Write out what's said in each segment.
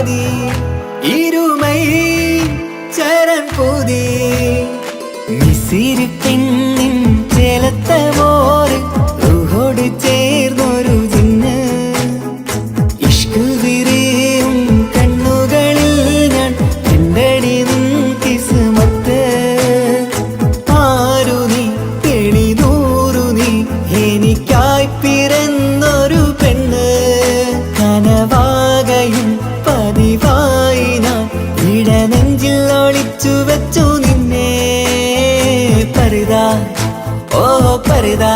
പാതി ഇരുമൈ ചരൻ പൂതി മിസിരി പെണ്ണിൻ ചേലത്ത മോര് റൂഹോട് ചേർന്നൊരു ജിന്ന് ഇഷ്ക് വിരിയും കണ്ണുകളിൽ ഞാൻ കണ്ടടി നിൻ കിസ്മത്ത് ആരു നീ തെളിനൂറു നീ എനിക്കായി പിറന്നൊരു പെണ്ണ് കനവാകയും പതിവായി ഞാൻ ഇടനെഞ്ചിൽ ഒളിച്ചു വെച്ചു നിന്നെ പരിതാ ഓ പരിതാ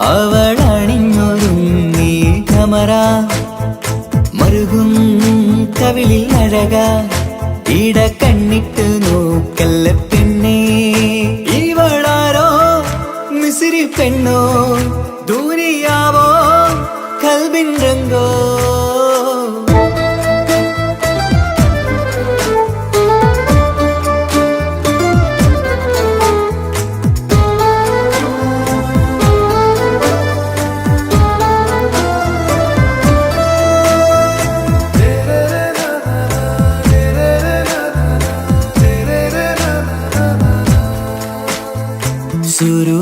അവളണിഞ്ഞൊരുങ്ങി കമറ മറുകും കവിളിൽ അഴക ഇട കണ്ണിട്ട് നോക്കല്ല പെണ്ണേ ഇവളാരോ മിസിരി പെണ്ണോ ദൂരിയാവോ കൽബിൻ രംഗോ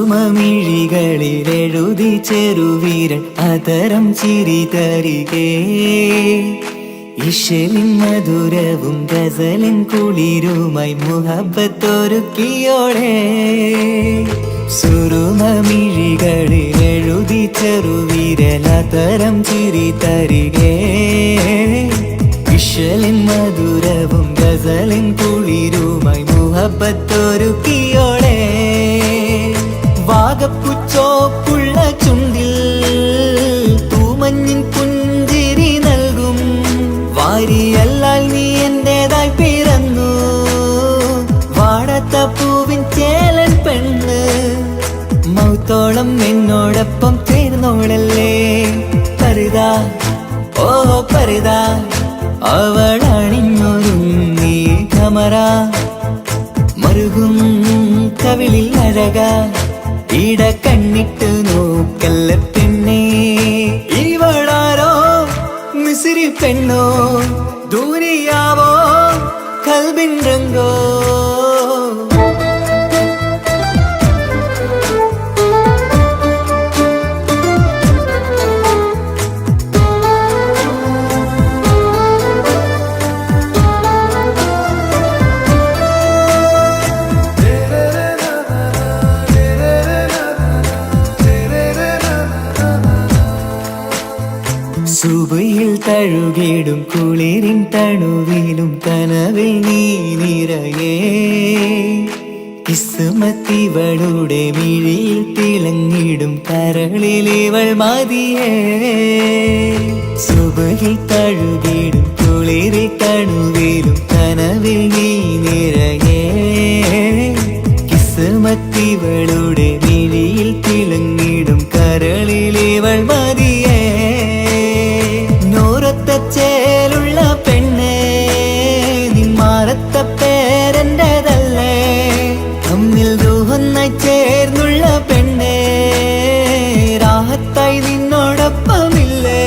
സുരുമമിഴികളിൽ എഴുതി ചെറുവീരൻ അതരം ചിരി തരികേ ഇശലിൻ മധുരവും ഗസലിൻ കുളിരുമായി മുഹബത്തൊരുക്കിയോടെ സുരുമമിഴികളിൽ എഴുതി ചെറുവീരൻ അതരം ചിരി തരികേ ഇശലിൻ മധുരവും ഗസലിൻ കുളിരുമായി മുഹബത്തൊരുക്കിയോടെ വാഗപ്പുച്ചോപ്പുള്ള ചുണ്ടിൽ തൂമഞ്ഞിൻ പുഞ്ചിരി നൽകും വാരിയല്ലാൽ നീ എന്റേതായി പിറന്നു വാടത്ത പൂവിൻ ചേലൻ പെണ്ണ് മൗത്തോളം എന്നോടൊപ്പം ചേർന്നോളല്ലേ പരിതാ ഓ പരിതാ അവളണിഞ്ഞൊരുങ്ങി കമറ മറുകും കവിളിൽ അഴക ഇട കണ്ണിട്ട് നോക്കല്ല പെണ്ണേ ഇവളാരോ മിസിരി പെണ്ണോ ദൂരിയാവോ കൽബിൻ രംഗോ സുബയിൽ തഴുകിടും കുളിരിൻ തണുവിലും കനവിൽ നീ നിറയേ കിസ്മത്തിവളുടെ മിഴിയിൽ തിളങ്ങിടും കരളിലിവൾ മതിയേ സുബയിൽ തഴുകിടും കുളിരിൻ തണുവിലും കനവിൽ നീ നിറയേ കിസ്മത്തിവളുടെ മിഴിയിൽ തിളങ്ങിടും കരളിലിവൾ മതിയേ ചേലുള്ള പെണ്ണേ നിന്മാറത്ത പേരെന്റേതല്ലേ തമ്മിൽ റൂഹൊന്നായി ചേർന്നുള്ള പെണ്ണേ രാഹത്തായി നിന്നോടൊപ്പമില്ലേ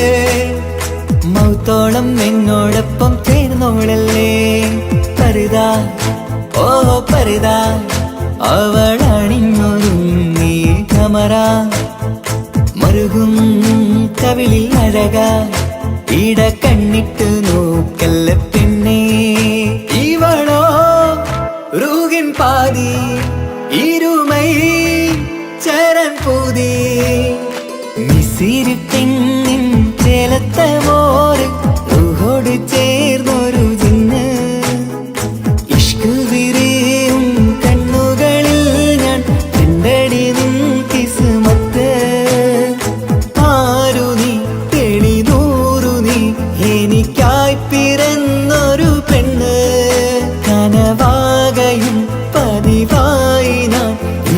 മൗത്തോളം എന്നോടൊപ്പം ചേർന്നോളല്ലേ പരിതാ ഓ പരിതാ അവളണിഞ്ഞൊരുങ്ങി കമറ മറുകും കവിളിൽ അഴക ഇട കണ്ണിട്ട് നോക്കല്ല പെണ്ണേ ഇവളോ റൂഹിൻ പാതി ഇരുമൈ ചരൻ പൂതി മിസിരി പെണ്ണിൻ ചേലത്ത മോര് റൂഹോട് ചേർന്നൊരു ജിന്ന് ഇഷ്ക് വിരിയും കണ്ണുകളിൽ ഞാൻ കണ്ടടി നിൻ കിസ്മത്ത് ആരു നീ തെളിനൂറു നീ എനിക്കായി പിറന്നൊരു പെണ്ണ് കനവാകയും പതിവായി ഞാൻ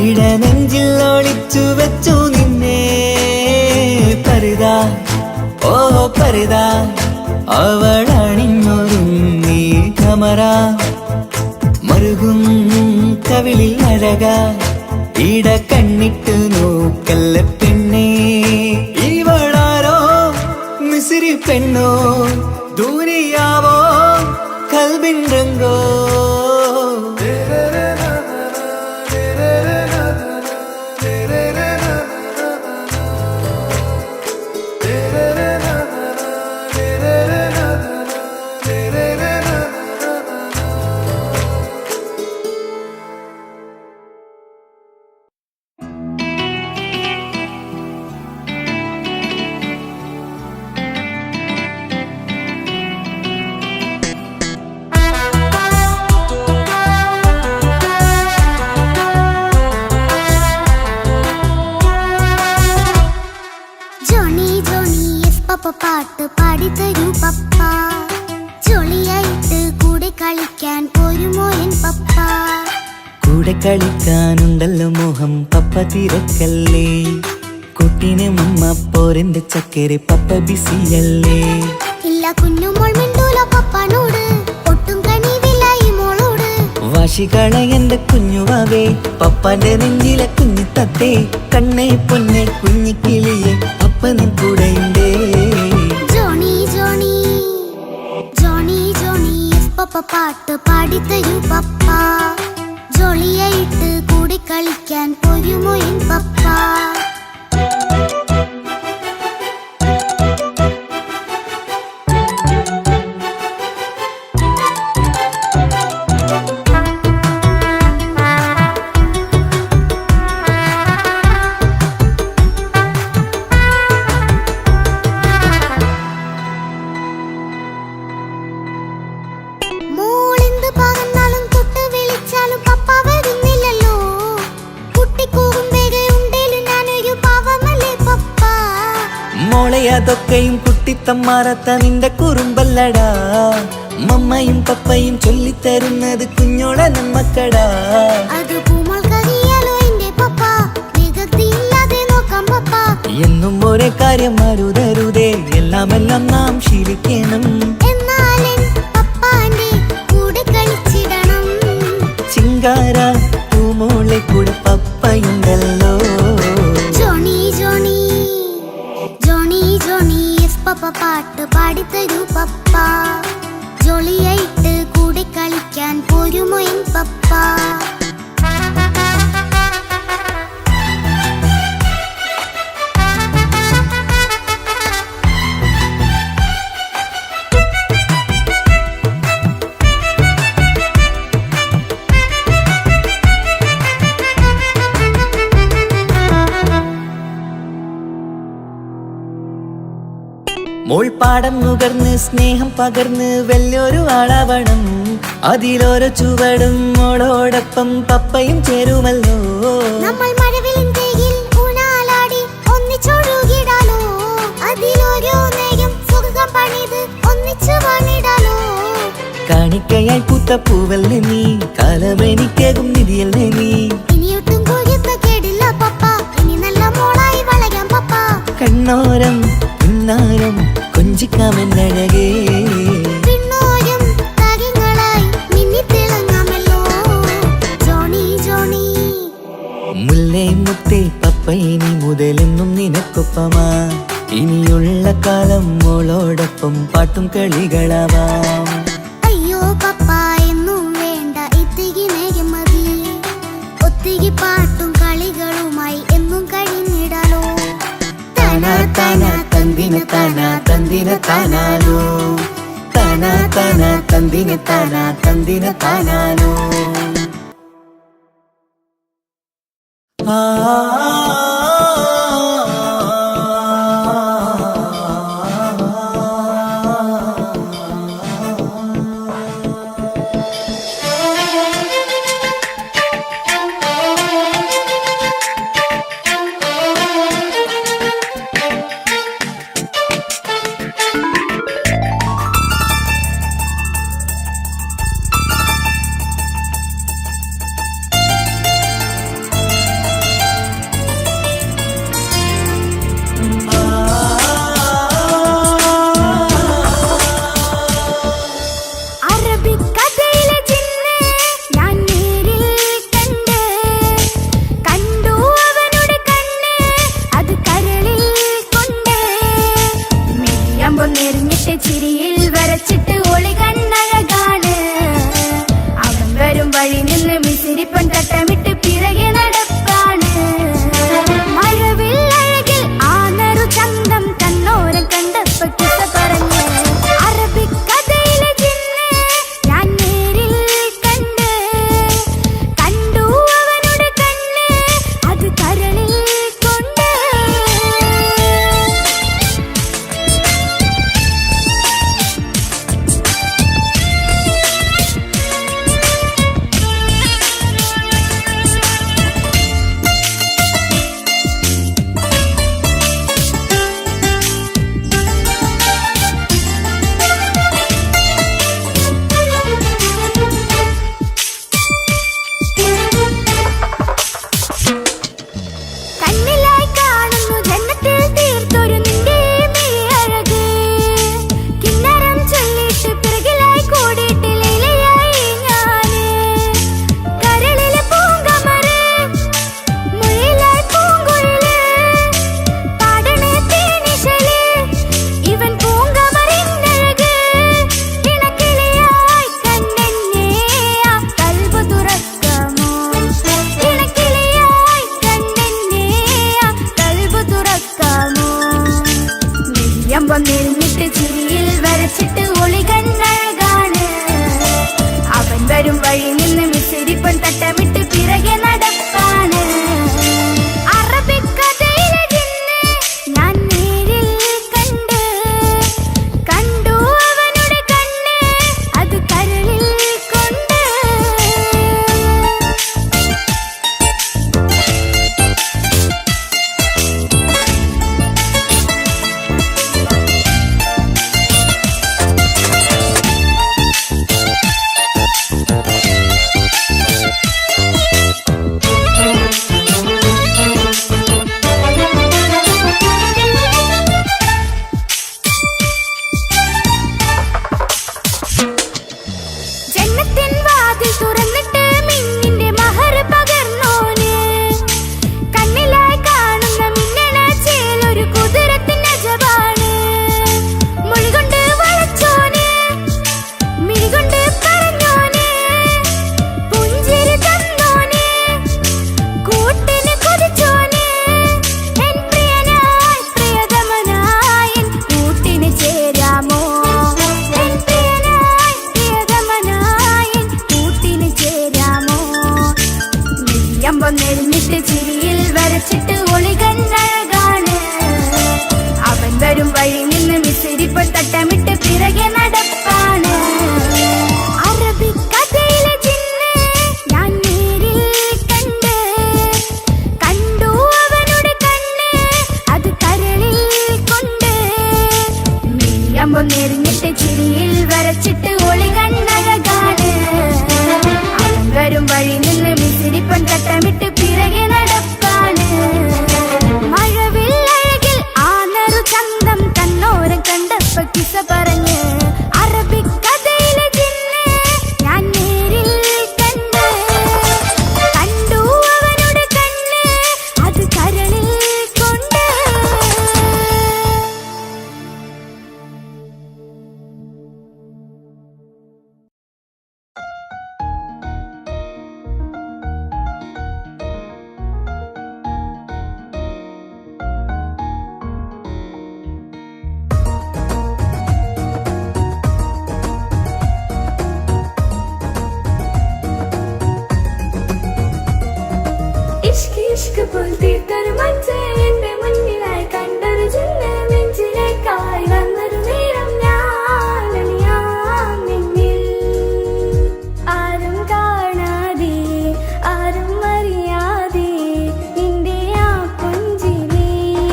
ഇടനെഞ്ചിൽ ഒളിച്ചു വെച്ചു നിന്നെ പരിതാ ഓ പരിതാ അവളണിഞ്ഞൊരുങ്ങി കമറ മറുകും കവിളിൽ അഴക ഇട കണ്ണിട്ട് നോക്കല്ല പെണ്ണേ ഇവളാരോ മിസിരി പെണ്ണോ ദൂരിയാവോ കൽബിൻ രംഗോ പാട്ട് പാടിത്തരൂ പപ്പ ജോളിയായിട്ട് കൂടെ കളിക്കാൻ പോരുമോ എൻ പപ്പ കൂടെ കളിക്കാനുണ്ടല്ലോ മോഹം പപ്പ തിരക്കല്ലേ കുട്ടീനെ മമ്മ പോരെന്റെ ചക്കരെ പപ്പ ബിസിയല്ലേ ഇല്ല കുഞ്ഞുമോൾ മിണ്ടൂല പപ്പനോട് ഒട്ടും കണിവില്ല ഈ മോളോട് വാശികള എന്റെ കുഞ്ഞുവാവേ പപ്പാന്റെ നെഞ്ചിലെ കുഞ്ഞു തത്തേ കണ്ണേ പൊന്നെ കുഞ്ഞിക്കിളിയെ അപ്പനും കൂടെയുണ്ടേ ജോണി ജോണി ജോണി ജോണി പപ്പ പാട്ട് പാടിത്തരൂ പപ്പ ജോളിയായിട്ട് കൂടെ കളിക്കാൻ പോരുമോ എൻ പപ്പ അതൊക്കെയും കുട്ടിത്തമ്മാറത്ത നിന്റെ കുറുമ്പല്ലടാ മമ്മയും പപ്പയും ചൊല്ലിത്തരുന്നത് കുഞ്ഞോളെ നമ്മക്കടാ എന്നും ഒരേ കാര്യം മരുതരുതേ എല്ലാം നാം ശീലിക്കണം ചിങ്കാര പൂമോളെ കൂടെ പപ്പയുണ്ടല്ലോ പപ്പ പാട്ട് പാടിത്തരൂ പപ്പ ജോളിയായിട്ട് കൂടെ കളിക്കാൻ പോരുമോ എൻ പപ്പ മോൾ പാടം നുകർന്ന് സ്നേഹം പകർന്ന് വലിയൊരു ആളാവണം അതിലോരോ ചുവടും മോളോടൊപ്പം പപ്പയും ചേരുമല്ലോ നമ്മൾ മഴവിലിൻ തേയിൽ ഊഞ്ഞാലാടി ഒന്നിച്ചൊഴുകിടാലോ അതിലോരോ നേരം സുഖം പണിത് ഒന്നിച്ചു വാണിടാലോ കാണിക്കയായി പൂത്ത പൂവല്ലേ നീ കാലമെനിക്കേകും നിധിയല്ലേ നീ ഇനിയൊട്ടും കൂടിയത്ത കേടില്ല പപ്പ ഇനി നല്ല മോളായി വളരാം പപ്പ കണ്ണോരം പിന്നാരം കൊഞ്ചിക്കാമെന്നഴകേ പിന്നോരം താരങ്ങളായി മിന്നിത്തിളങ്ങാമല്ലോ ജോണി ജോണി മുല്ലേ മുത്തേ പപ്പ ഇനി മുതലെന്നും നിനക്കൊപ്പമാ ഇനിയുള്ള കാലം മോളോടൊപ്പം പാട്ടും കളികളാവാം അയ്യോ പപ്പ എന്നും വേണ്ട ഇത്തിരി നേരം മതി ഒത്തിരി പാട്ടും കളികളുമായി എന്നും കഴിഞ്ഞിടാലോ താനാ താനാ തന്ദിന താനാ തന്ദിന താനാലോ താനാ താനാ തന്ദിന താനാ തന്ദിന താനാലോ ചിരിയിൽ വരച്ചിട്ട് ഒളി കണ്ണഴകാണ് നിന്നിട്ട് ചിരിയിൽ വരച്ചിട്ട് ഒളികണ്ണഴകാണ് അവൻ വരും വഴി നിന്ന് മിസിരിപ്പൻ തട്ടമിട്ട് പിറകെ നടപ്പാണ് അറബിക്കഥയിലെ ജിന്ന് ഞാൻ നേരിൽ കണ്ട് കണ്ടു അവനുടെ കണ്ണ് അത് കരളിൽ കൊണ്ട് ജന്നത്തിൻ വാതിൽ തുറന്നിട്ട് മിന്നിന്റെ മഹർ പകർന്നോന് കണ്ണിലായി കാണുന്ന മിന്നണ ചേലൊരു കുതിരത്തിന്റെ അജബാണ് മൊഴികൊണ്ട് വളച്ചോന് മിഴികൊണ്ട് പറഞ്ഞോന് പുഞ്ചിരി തന്നോന് കൂട്ടിന് കൊതിച്ചോന് എൻ പ്രിയനായി പ്രിയതമനായി എൻ കൂട്ടിന് ചേരാമോ എൻ പ്രിയനായി പ്രിയതമനായി എൻ കൂട്ടിന് ചേരാമോ നെയ്യമ്പം നെരിഞ്ഞിട്ട് ചിരിയിൽ വരച്ചിട്ട് ഒളികണ്ണഴകാണ് അവൻ വരും വഴി നിന്ന് മിസിരിപ്പൻ തട്ടമിട്ട് പിറകെ നടപ്പാണ് അറബിക്കഥയിലെ ജിന്ന് ഞാൻ നേരിൽ കണ്ട് കണ്ടു അവനുടെ കണ്ണ് അത് കരളിൽ കൊണ്ട് നെയ്യമ്പം നെരിഞ്ഞിട്ട് ചിരിയിൽ വരച്ചിട്ട് ഒളികണ്ണഴകാണ് അവൻ വരും വഴി നിന്ന് മിസിരിപ്പൻ തട്ടമിട്ട് പിറകെ നടപ്പാണ് മഴവില്ലഴകിൽ ആ നെറു ചന്തം കണ്ണോരം കണ്ടപ്പോ കിസ പറഞ്ഞ് അറബിക്കഥയിലെ ജിന്ന് ഞാൻ നേരിൽ കണ്ട് കണ്ടു അവനുടെ കണ്ണ് അത് കരളിൽ കൊണ്ട് ഇഷ്ക് ഇഷ്ക് പോൽ തീർത്തൊരു മച്ച എന്റെ മുന്നിലായി കണ്ടൊരു ജിന്ന് നെഞ്ചിലേക്കായി വന്നൊരു നേരം ഞാൻ അണിയാം നിന്നിൽ ആരും കാണാതെ ആരും അറിയാതെ നിന്റെ ആ പുഞ്ചിരി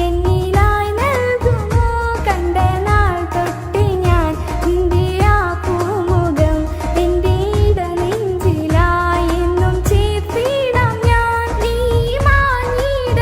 എന്നിലായി നൽകുമോ കണ്ട നാൾ തൊട്ട് ഞാൻ നിന്റെ ആ പൂമുഖം എന്റെ ഇടനെഞ്ചിലായി എന്നും ചേർത്തിടാം ഞാൻ നീ മാഞ്ഞിടുമ്പോൾ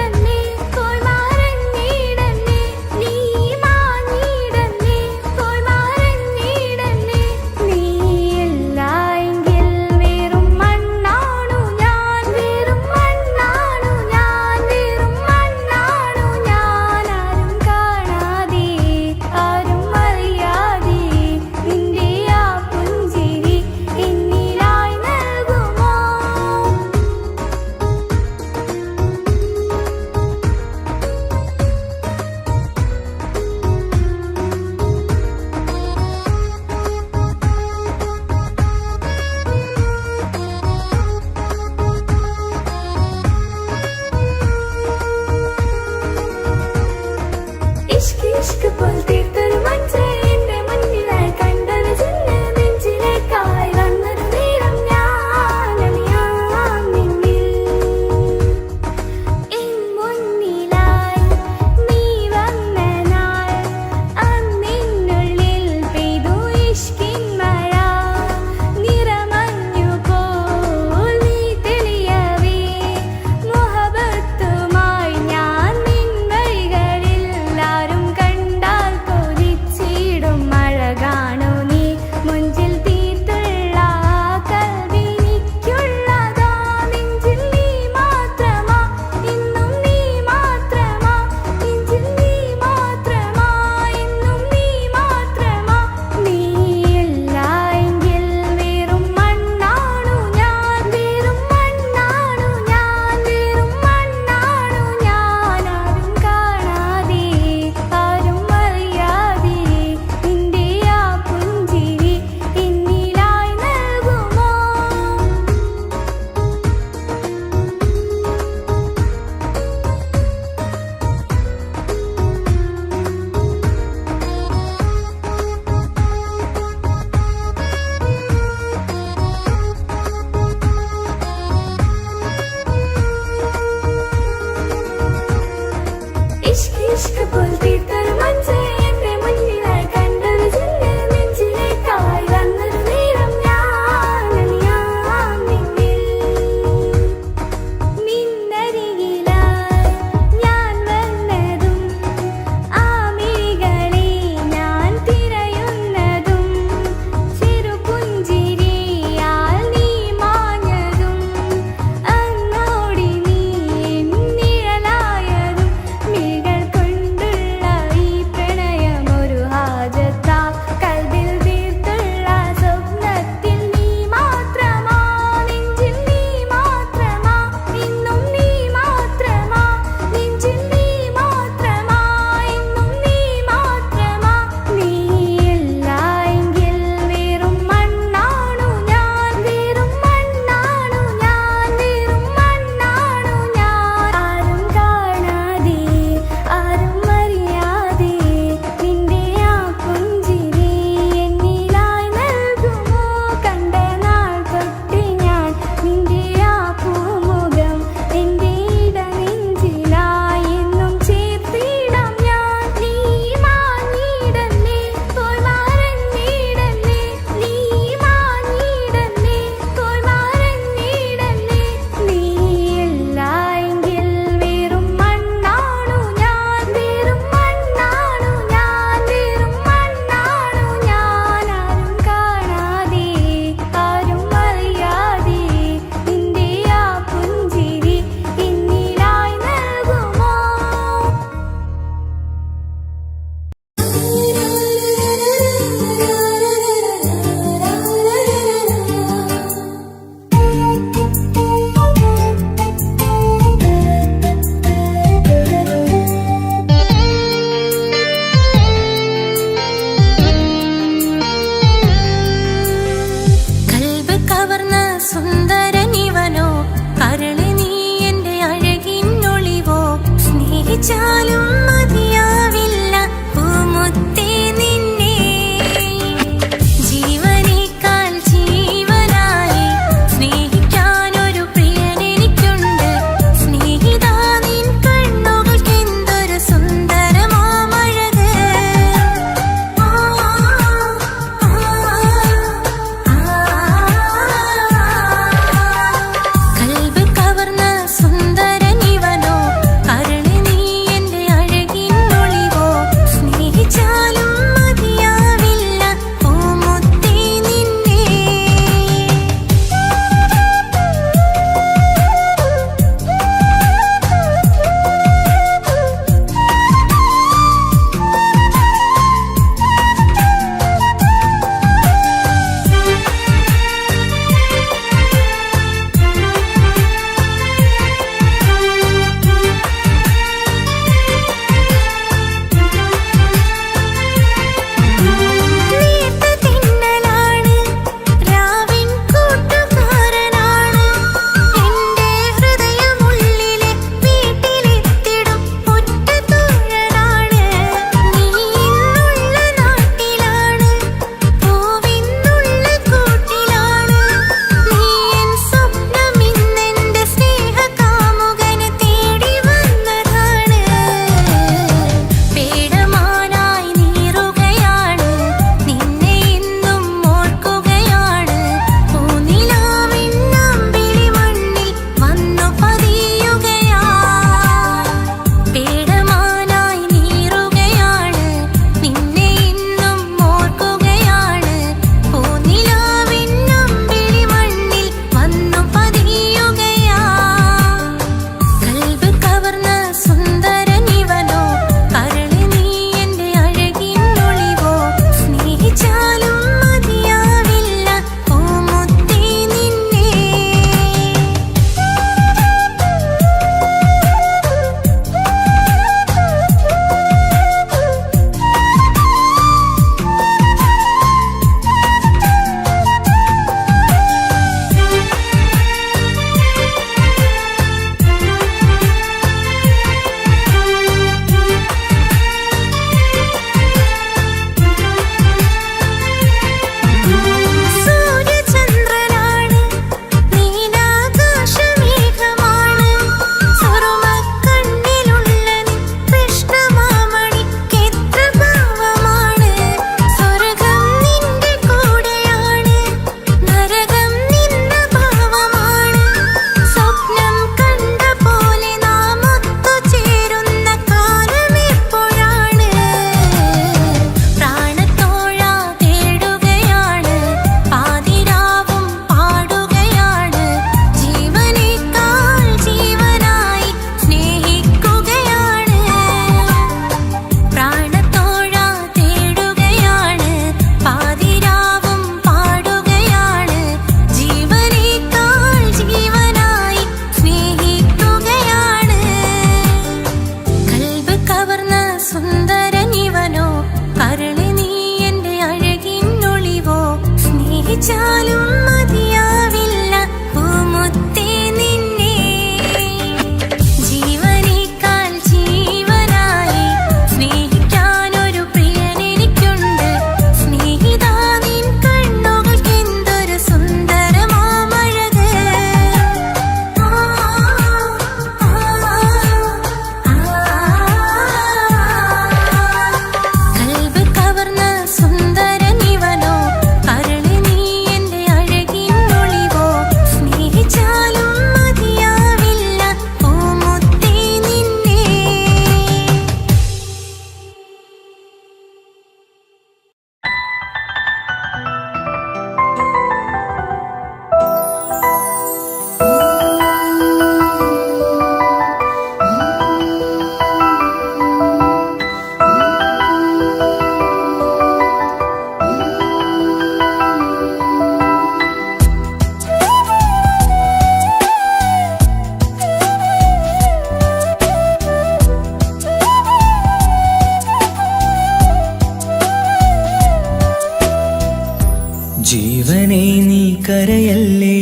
ജീവനെ നീ കരയല്ലേ,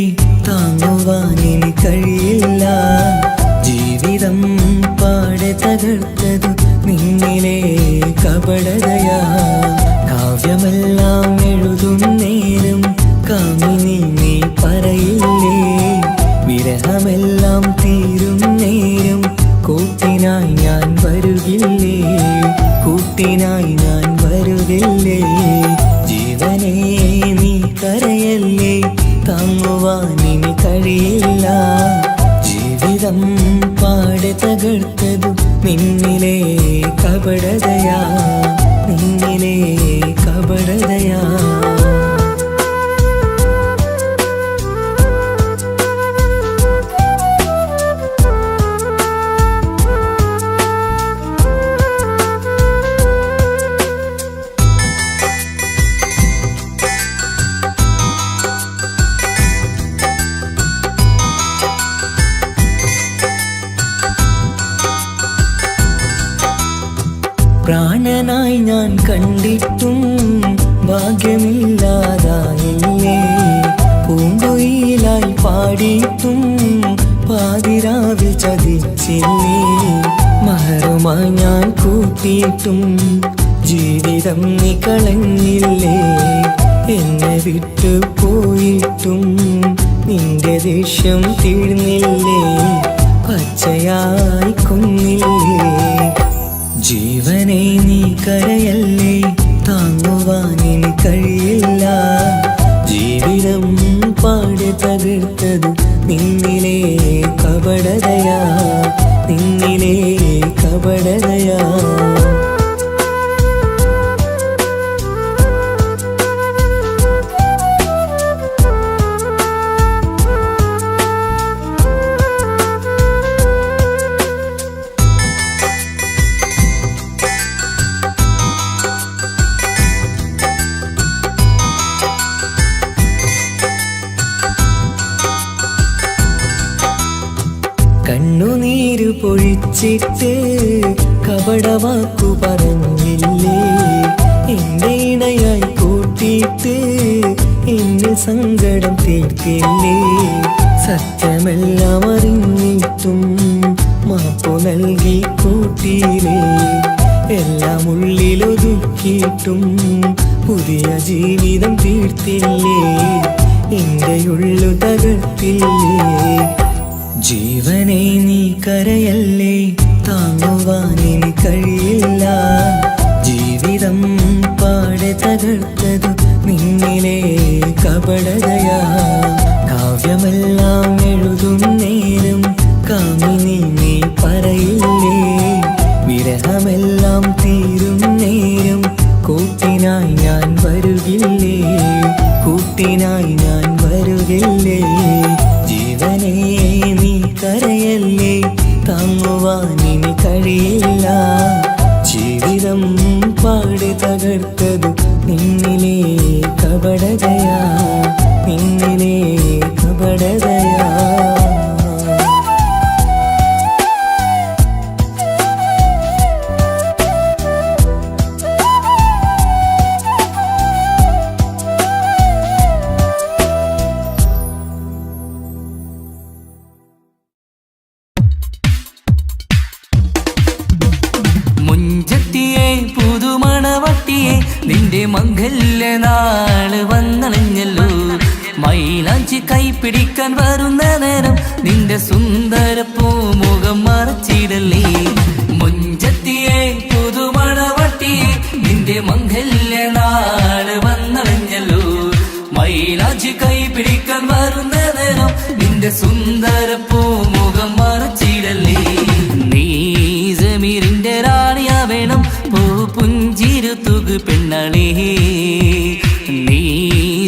താങ്ങുവാനിനി കഴിയില്ല. ജീവിതം പാടെ തകർത്തതു നിന്നിലെ കപടതയാ. കാവ്യമെല്ലാം എഴുതുന്നേരം കാമിനി നീ പറയില്ലേ, വിരഹമെല്ലാം തീരും നേരം കൂട്ടിനായി ഞാൻ വരുകില്ലേ, കൂട്ടിനായി ഞാൻ വരുകില്ലേ. ജീവനെ നീ കരയല്ലേ, താങ്ങുവാനിനി കഴിയില്ല. ജീവിതം പാടെ തകർത്തതു നിന്നിലെ കപടതയാ, നിന്നിലെ കപടതയാ. പ്രാണനായി ഞാൻ കണ്ടിട്ടും ഭാഗ്യമില്ലാതായില്ലേ, പൂങ്കുയിലായി പാടിയിട്ടും പാതിരാവിൽ ചതിച്ചില്ലേ. മഹറുമായി ഞാൻ കൂട്ടിയിട്ടും ജീവിതം നീ കളഞ്ഞില്ലേ, എന്നെ വിട്ടു പോയിട്ടും നിന്റെ ദേഷ്യം തീർന്നില്ലേ, പച്ചയായി കൊന്നില്ലേ. ജീവനെ നീ കരയല്ലേ, താങ്ങുവാനിനി കഴിയില്ല. ജീവിതം പാടെ തകർത്തതു നിന്നിലെ കപടതയാ, നിന്നിലെ കപടതയാ. കണ്ണുനീരു പൊഴിച്ചിട്ട് കപടവാക്കു പറഞ്ഞില്ലേ, എന്റെ ഇണയായി കൂട്ടിയിട്ട് എന്റെ സങ്കടം തീർത്തില്ലേ. സത്യമെല്ലാം അറിഞ്ഞിട്ടും മാപ്പു നൽകി കൂട്ടിയില്ലേ, എല്ലാം ഉള്ളിലൊതുക്കിയിട്ടും പുതിയ ജീവിതം തീർത്തില്ലേ, എന്റെ ഉള്ളു തകർത്തില്ലേ. ജീവനെ നീ കരയല്ലേ, താങ്ങുവാനിനി കഴിയില്ല. ജീവിതം പാടെ തകർത്തതു നിന്നിലെ കപടതയാ. കാവ്യമെല്ലാം എഴുതുന്നേരം കാമിനി നീ പറയില്ലേ, വിരഹമെല്ലാം തീരും നേരം കൂട്ടിനായി ഞാൻ വരുകില്ലേ, കൂട്ടിനായി ഞാൻ വരുകില്ലേ. ജീവനെ നീ കരയല്ലേ, താങ്ങുവാനിനി കഴിയില്ല. ജീവിതം പാടെ തകർത്തതു നിന്നിലെ കപടതയാ, നിന്നിലെ കപടതയാ. നിന്റെ മംഗല്യനാള് വന്നണഞ്ഞല്ലോ, മൈലാഞ്ചി കൈപിടിക്കാൻ വരുന്ന നേരം നിന്റെ സുന്ദര പൂമുഖം മറച്ചിടല്ലേ. മുഞ്ചത്തിയെ പുതുമണവട്ടിയെ നിന്റെ മംഗല്യനാള് വന്നണഞ്ഞല്ലോ, മൈലാഞ്ചി കൈപിടിക്കാൻ വരുന്ന നേരം നിന്റെ സുന്ദര പൂമുഖം മറച്ചിടല്ലേ. നീ ജമീറിന്റെ റാണിയാ വേണം, പൂ പുഞ്ചിരു തുകു പെണ്ണളേ. നീ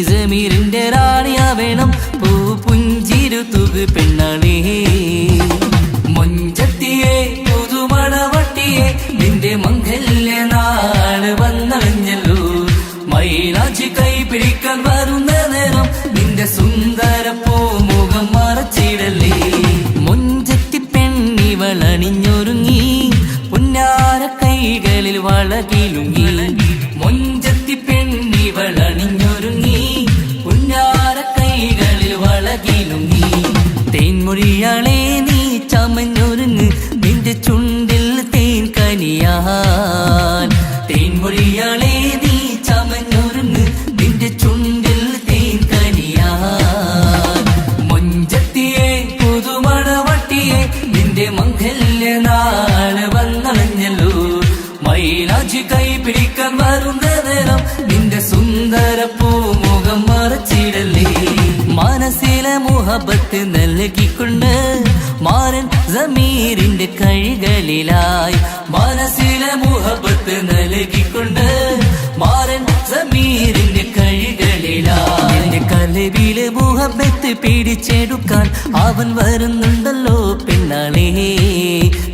ജമീറിന്റെ റാണിയാ വേണം, പൂ പുഞ്ചിരു തുകു പെണ്ണളേ. മൊഞ്ചത്തിയെ പുതുമണവട്ടിയെ നിന്റെ മംഗല്യനാള് വന്നണഞ്ഞല്ലോ, മൈലാഞ്ചി കൈപിടിക്കാൻ വരുന്ന നേരം നിന്റെ സുന്ദര പൂമുഖം മറച്ചിടല്ലേ. മൊഞ്ചത്തി പെണ്ണിവളണിഞ്ഞൊരുങ്ങി പുന്നാര കൈകളിൽ വളകിലുങ്ങി. മൊഞ്ചത്തി പെണ്ണിവളണിഞ്ഞൊരുങ്ങി പൂമുഖം മറച്ചിടല്ലേ മനസ്സിലെ മുഹബത്ത് നൽകിക്കൊണ്ട് മാരൻ സമീറിന്റെ കൈകളിലായി മനസ്സിലെ മുഹബത്ത് നൽകിക്കൊണ്ട് മാരൻ സമീറിന്റെ കൈകളിലായി എന്റെ കലവിലെ മുഹബത്ത് പിടിച്ചെടുക്കാൻ അവൻ വരുന്നുണ്ടല്ലോ പെണ്ണാളേ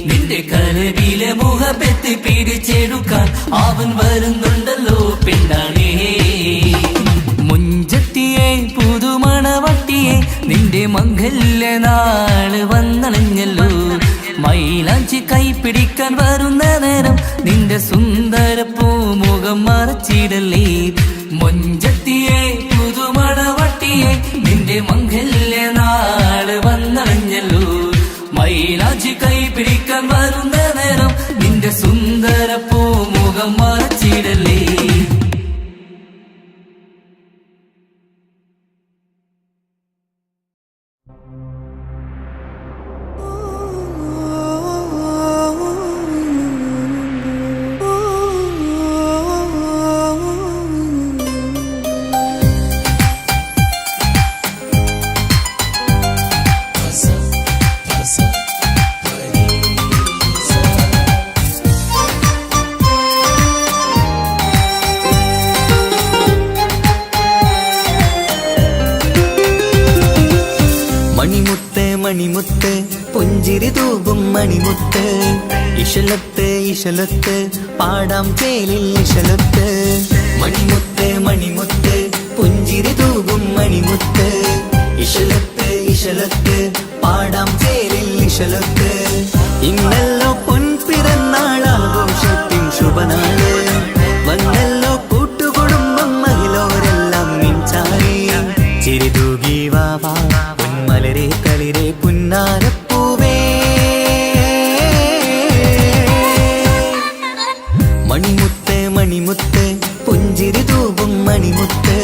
നിന്റെ കലവിലെ മുഹബത്ത് പിടിച്ചെടുക്കാൻ അവൻ വരുന്നുണ്ടല്ലോ പെണ്ണാളേ മുഞ്ചത്തിയെ പുതുമണവട്ടിയെ നിന്റെ മംഗല്യ നാള് വന്നണഞ്ഞല്ലോ മൈലാഞ്ചി കൈ പിടിക്കാൻ വരുന്ന നേരം നിന്റെ സുന്ദര പൂമുഖം മറച്ചിടല്ലേ മുഞ്ചത്തിയെ പുതുമണവട്ടിയെ നിന്റെ മംഗല്യ നാള് വന്നണഞ്ഞല്ലോ മൈലാഞ്ചി കൈ പിടിക്കാൻ വരുന്ന നേരം നിന്റെ സുന്ദര പൂമുഖം മറച്ചിടല്ലേ മണിമുത്ത് മണിമുത്ത് പുഞ്ചിരി തൂകും മണിമുത്ത് ഇശലത്ത് ഇശലത്ത് പാടാം ചേലിൽ ഇശലത്ത് മണിമുത്ത് മണിമുത്ത് പുഞ്ചിരി തൂകും മണിമുത്ത് ഇശലത്ത് ഇശലത്ത് പാടാം ചേലിൽ ഇശലത്ത് ഇന്നല്ലോ പൊൻപിറന്നാളാഘോഷത്തിൻ ശുഭനാള് വന്നല്ലോ കൂട്ടുകുടുംബം മഹിളോരെല്ലാം നിൻചാരി ചിരിതൂകി വാവാ മലരെ കളിരെ പുന്നാരപ്പൂവേ മണിമുത്ത് മണിമുത്ത് പുഞ്ചിരി തൂകും മണിമുത്ത്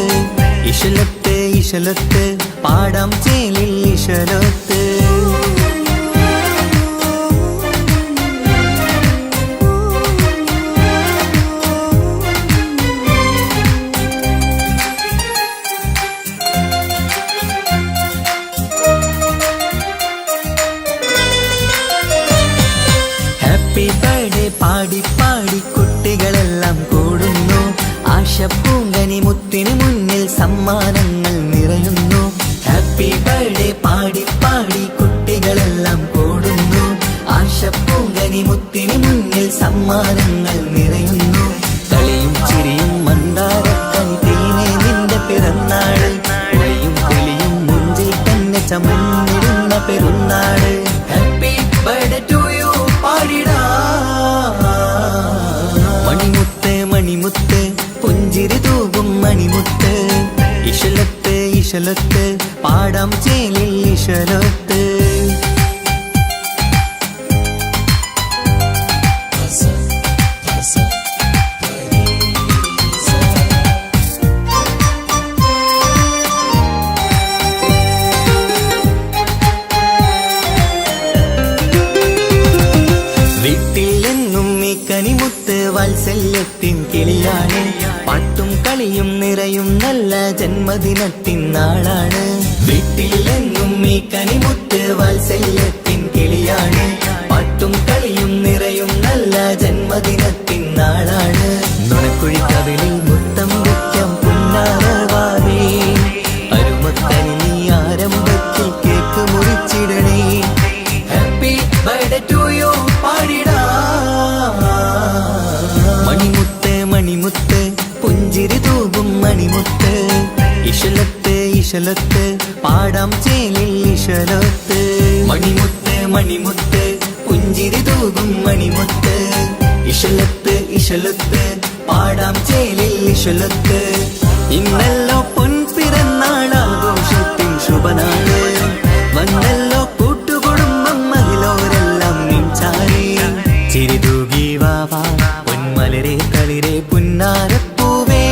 ഇശലത്ത് ഇശലത്ത് പാടാം ചേലിൽ ഇശലത്ത് ഹാപ്പി ബർത്ത്ഡേ പാടി പാടി കുട്ടികളെല്ലാം കൂടുന്നു ആശപ്പൂങ്കനി മുത്തിന് മുന്നിൽ സമ്മാനങ്ങൾ നിറയുന്നു ഹാപ്പി ബർത്ത്ഡേ പാടി പാടി കുട്ടികളെല്ലാം കൂടുന്നു ആശപ്പൂങ്കനി മുത്തിന് മുന്നിൽ സമ്മാനങ്ങൾ നിറയുന്നു കളിയും ചിരിയും മന്ദാരക്കനി തേനെ നിന്റെ പിറന്നാള് ഒളിയും തെളിയും മുഞ്ചിൽ തന്നെ ചമന്നിടുന്ന പെരുന്നാള് ഹാപ്പി ബർത്ത്ഡേ ടു യു പാടിടാ മണിമുത്ത് മണിമുത്ത് പുഞ്ചിരി തൂകും മണിമുത്ത് ഇശലത്ത് ഇശലത്ത് പാടാം ചേലിൽ ഇശലത്ത് വീട്ടിലെന്നും ഈ കനിമുത്ത് വാത്സല്യത്തിൻ കിളിയാണ് പാട്ടും കളിയും നിറയും നല്ല ജന്മദിനത്തിൻ നാളാണ് വീട്ടിലെന്നും ഈ കനിമുത്ത് വാത്സല്യത്തിൻ കിളിയാണ് പാട്ടും കളിയും നിറയും നല്ല ജന്മദിനത്തിൻ നാളാണ് നുണക്കുഴിക്കവിളിൽ മുത്തം വയ്ക്കാം പുന്നാരവാവേ അരുമക്കനി നീ ആരംഭത്തിൽ കേക്ക് മുറിച്ചിടണേ ഹാപ്പി ബർത്ത്ഡേ ടു യു പാടിടാ മണിമുത്ത് മണിമുത്ത് പുഞ്ചിരി തൂകും മണിമുത്ത് ഇശലത്ത് ഇശലത്ത് പാടാം ചേലിൽ ഇശലത്ത് മണിമുത്ത് മണിമുത്ത് പുഞ്ചിരി തൂകും മണിമുത്ത് ഇശലത്ത് ഇശലത്ത് പാടാം ചേലിൽ ഇശലത്ത് ഇന്നല്ലോ പൊൻപിറന്നാളാഘോഷത്തിൻ ശുഭനാള് വന്നല്ലോ കൂട്ടുകുടുംബം മഹിളോരെല്ലാം നിൻചാരി ചിരിതൂകി വാവാ പൊന്മലരെ കളിരെ പുന്നാരപ്പൂവേ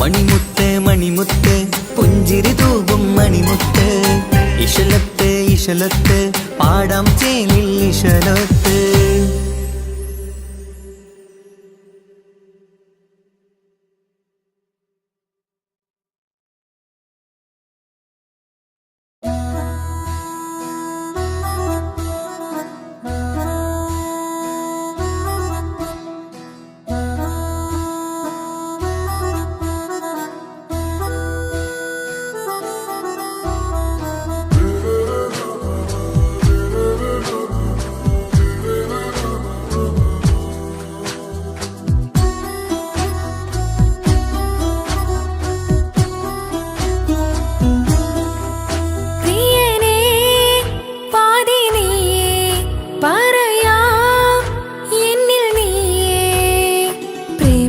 മണിമുത്ത് മണിമുത്ത് പുഞ്ചിരി തൂകും മണിമുത്ത് ഇശലത്ത് ഇശലത്ത് പാടാം ചേലിൽ ഇശലത്ത്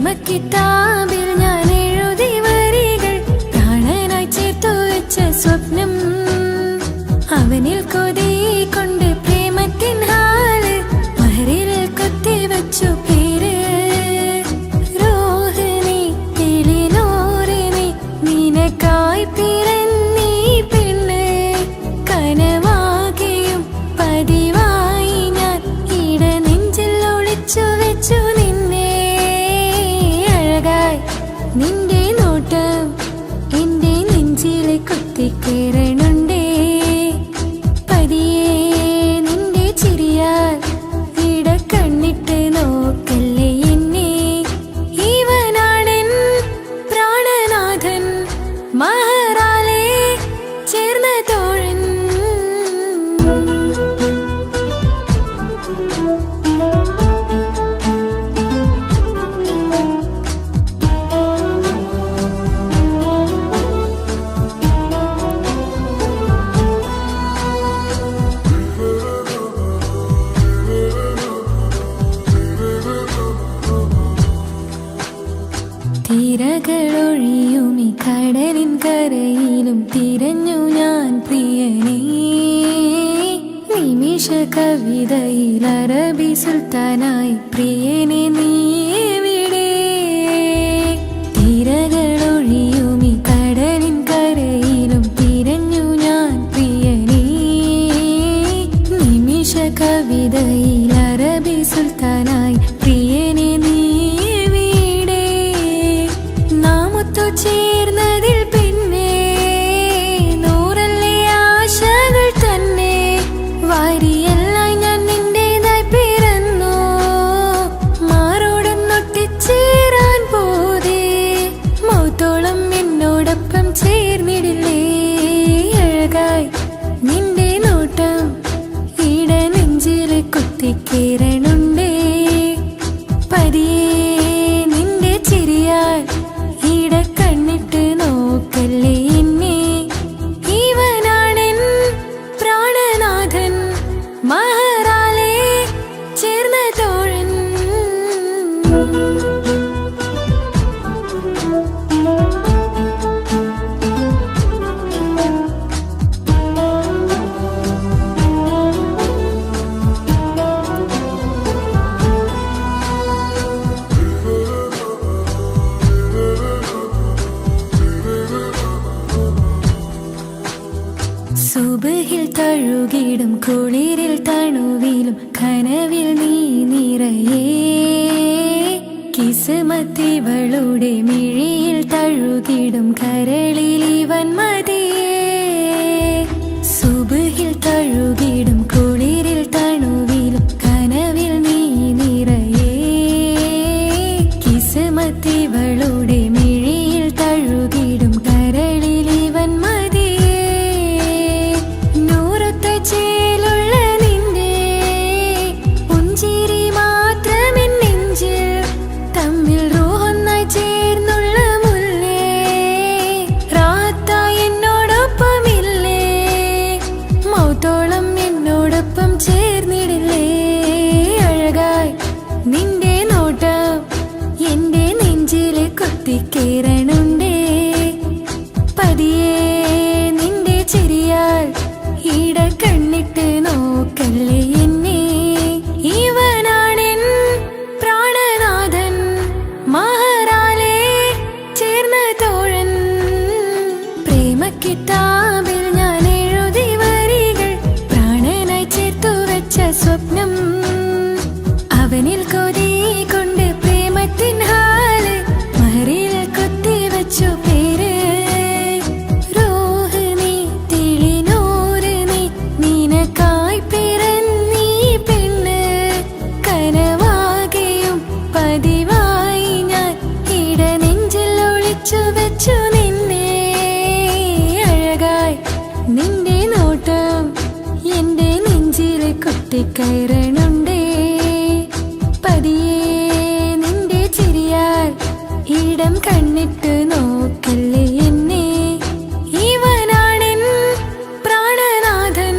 പ്രേമക്കിതാബിൽ ഞാൻ എഴുതി വരികൾ പ്രാണനായി ചേർത്തു വെച്ച സ്വപ്നം അവനിൽ കൊതി കൊണ്ട് പ്രേമത്തിൻ ഹാല് മഹരിൽ കൊത്തി വച്ചു പേര് രോഹിണി തെളിനോറിനി നിനക്കായി പിറന്നീ പെണ്ണ് കനവാകെയും പതിവായി ഞാൻ ഇട നെഞ്ചിൽ ഒളിച്ചു വെച്ചു നിന്നെ അഴകായി നിന്റെ നോട്ടം എന്റെ നെഞ്ചിലെ കുത്തിക്കേറണുണ്ടേ പതിയെ നിന്റെ ചിരിയാൽ ഇട കണ്ണിട്ട് നോക്കല്ലേ എന്നെ ഇവനാണെൻ പ്രാണനാഥൻ മഹറാലെ ചേർന്ന തോഴൻ തിരകളൊഴിയും ഈ കടലിൻ കരയിലും തിരഞ്ഞു ഞാൻ പ്രിയനേ നിമിഷ കവിതയിൽ അറബി സുൽത്താനായി പ്രിയനെ നീ എവിടെ തിരകളൊഴിയും ഈ കടലിൻ കരയിലും തിരഞ്ഞു ഞാൻ പ്രിയനേ നിമിഷ കവിതയിൽ അറബി സുൽത്താനായി പ്രിയനെ നീ ചേർന്നതിൽ പിന്നെ നൂറല്ലേ ആശകൾ തന്നെ വാരിയെല്ലാം ഞാൻ നിന്റേതായി പിറന്നു മാറോടൊന്നൊട്ടിച്ചേരാൻ പോതേ മൗത്തോളം എന്നോടൊപ്പം ചേർന്നിടില്ലേ അഴകായി നിന്റെ നോട്ടം ഇട നെഞ്ചിലെ കുത്തിക്കേറണുണ്ടേ പതിയെ നിന്റെ ചിരിയാൽ ഇട കണ്ണിട്ട് നോക്കല്ലേ എന്നെ ഇവനാണെൻ പ്രാണനാഥൻ മഹറാലെ ചേർന്ന തോഴൻ സുബഹിൽ തഴുകിടും കുളിരിൽ തണുവിലും കനവിൽ നീ നിറയേ കിസ്മത്തിവളുടെ മിഴിയിൽ തഴുകിടും കരളിൽ ഇവൻ മതിയേ സുബഹിൽ തഴുകിടും കുളിരിൽ തണുവിലും കനവിൽ നീ നിറയേ കിസ്മത്തിവളുടെ മിഴിയിൽ തഴുകിടും കരളിൽ ഇവൻ മതിയേ ചേലുള്ള നിന്റെ പുഞ്ചിരി മാത്രമെൻ നെഞ്ചിൽ തമ്മിൽ റൂഹൊന്നായി ചേർന്നുള്ള മുല്ലേ റാത്തായി എന്നോടൊപ്പമില്ലേ മൗത്തോളം എന്നോടൊപ്പം ചേർന്നിടില്ലേ അഴകായി നിന്റെ നോട്ടം എന്റെ നെഞ്ചിലെ കുത്തിക്കേറണുണ്ടേ പതിയെ നിന്റെ ചിരിയാൽ ഇട കണ്ണിട്ട് നോക്കല്ലേ എന്നെ ഇവനാണെൻ പ്രാണനാഥൻ മഹറാലെ ചേർന്ന തോഴൻ പ്രേമക്കിതാബിൽ ഞാൻ എഴുതി വരികൾ പ്രാണനായി ചേർത്തു വെച്ച സ്വപ്നം അവനിൽ കൊതി കൊണ്ട് പ്രേമത്തിൻ ഹാല് മഹറിൽ കൊത്തി വെച്ചു പേര് രോഹിണി തെളിനോറിനി നിനക്കായി പിറന്നീ പെണ്ണ് കനവാകെയും പതിവായി ഞാൻ ഇട നെഞ്ചിൽ ഒളിച്ചു വെച്ചു നിന്നെ അഴകായി നിന്റെ നോട്ടം എന്റെ നെഞ്ചിലെ കുത്തിക്കയറണുണ്ടേ പതിയെ നിന്റെ ചിരിയാൽ ഇടം കണ്ണിട്ട് നോക്കല്ലേ എന്നെ ഇവനാണെൻ പ്രാണനാഥൻ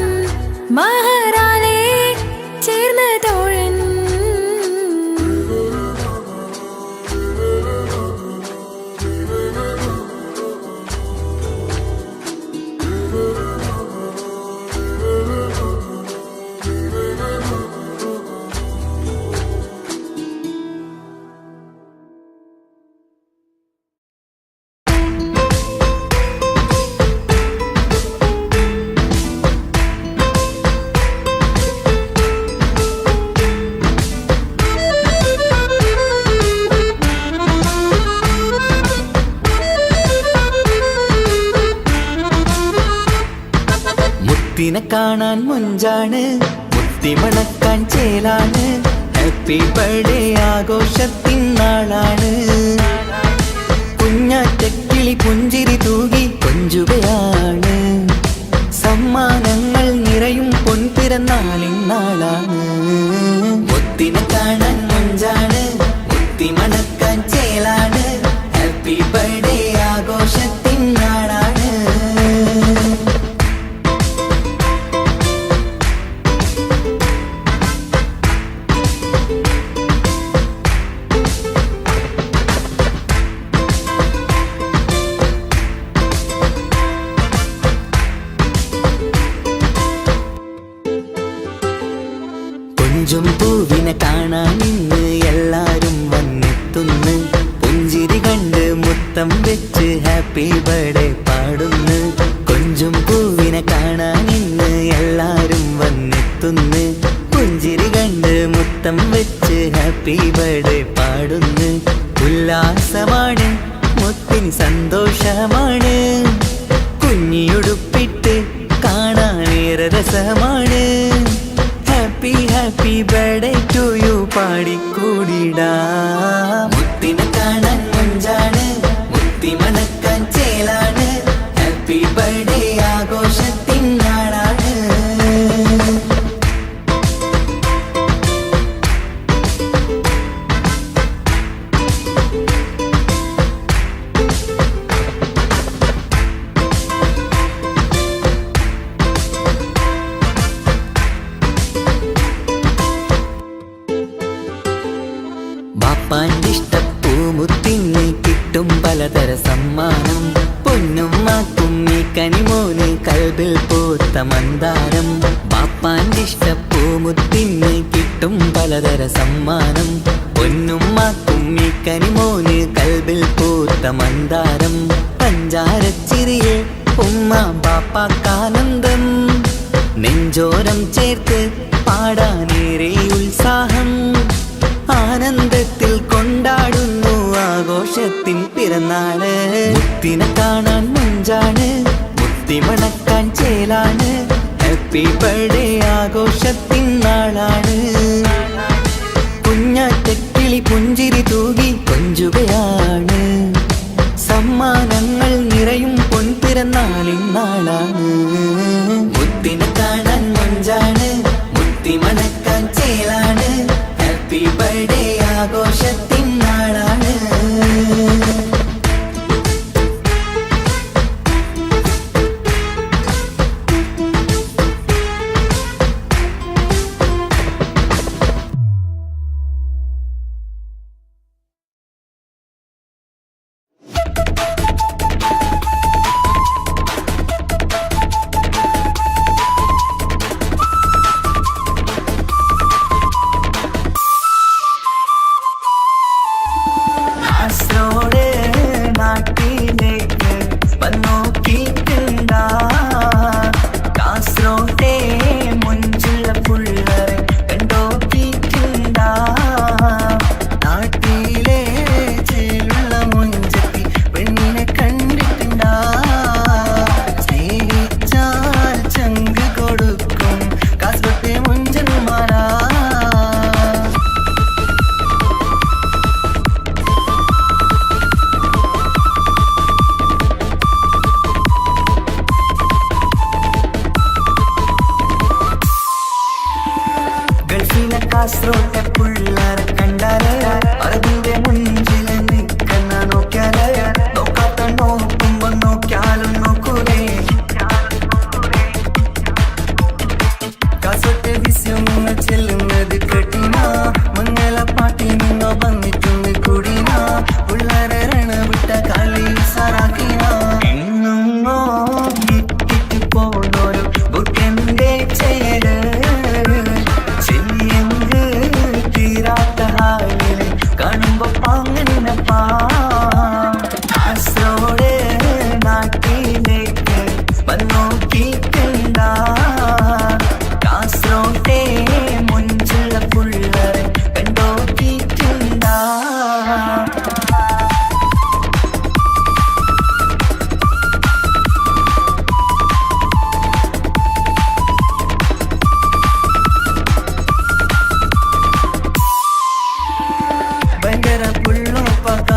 മഹറാലെ ചേർന്ന തോഴൻ മുത്തിനെ കാണാൻ മുഞ്ചാണ്, മുത്തിമണക്കാൻ ചേലാണ്. ഹാപ്പി ബർത്ത്ഡേ ആഘോഷത്തിൻ നാളാണ്. കുഞ്ഞാറ്റക്കിളി പുഞ്ചിരി തൂകി കൊഞ്ചുകയാണ്. സമ്മാനങ്ങൾ നിറയും പൊൻപിറന്നാളിൻ നാളാണ്. മുത്തിനെ കാണാൻ മുഞ്ചാണ്, മുത്തിമണക്കാൻ ചേലാണ്. ഹാപ്പി ബർത്ത്ഡേ ആഘോഷത്തിൻ നാളാണ്. കൊഞ്ചും പൂവിനെ കാണാൻ ഇന്ന് എല്ലാരും വന്നെത്തുന്നു. പുഞ്ചിരി കണ്ട് മുത്തം വെച്ച് ഹാപ്പി ബർത്ത്ഡേ പാടുന്നു. കൊഞ്ചും പൂവിനെ കാണാൻ ഇന്ന് എല്ലാരും വന്നെത്തുന്നു. പുഞ്ചിരി കണ്ട് മുത്തം വെച്ച് ഹാപ്പി ബർത്ത്ഡേ പാടുന്നു. ഉല്ലാസമാണ്, മുത്തിന് സന്തോഷമാണ്. കുഞ്ഞിയുടുപ്പിട്ട് കാണാനേറെ രസമാണ്. Happy happy birthday to you പാടിക്കൂടിടാ. മുത്തിനെ കാണാൻ മുഞ്ചാണ്, മുത്തി മണക്കാൻ ചേലാണ്. ഹാപ്പി ബർത്ത്ഡേ ആഘോഷത്തിൻ നാളാണ്. ബാപ്പാന്റെ ഇഷ്ടപ്പൂമുത്തിന് കിട്ടും പലതര സമ്മാനം. പൊന്നും മാക്കും ഈ കനിമോന് കൽബിൽ പൂത്ത മന്ദാരം. ബാപ്പാന്റെ ഇഷ്ടപ്പൂമുത്തിന് കിട്ടും പലതര സമ്മാനം. പൊന്നും മാക്കും ഈ കനിമോന് കൽബിൽ പൂത്ത മന്ദാരം. പഞ്ചാരച്ചിരിയെ ഉമ്മ ബാപ്പാക്കാനന്ദം. നെഞ്ചോരം ചേർത്ത് പാടാനേറെ ഉത്സാഹം. ആനന്ദത്തിൽ കൊണ്ടാടുന്നു ആഘോഷത്തിൻ പിറന്നാള്. മുത്തിനെ കാണാൻ മുഞ്ചാണ്, മുത്തിമണക്കാൻ ചേലാണ്. ഹാപ്പി ബർത്ത്ഡേ ആഘോഷത്തിൻ നാളാണ്. കുഞ്ഞാറ്റക്കിളി പുഞ്ചിരി തൂകി കൊഞ്ചുകയാണ്. സമ്മാനങ്ങൾ നിറയും പൊൻപിറന്നാളിൻ നാളാണ്. മുത്തിനെ കാണാൻ മുഞ്ചാണ്, മുത്തിമണക്കാൻ ചേലാണ്. ഹാപ്പി ബർത്ത്ഡേ ആഘോഷത്തിൻ നാളാണ്. കാസർഗോഡ്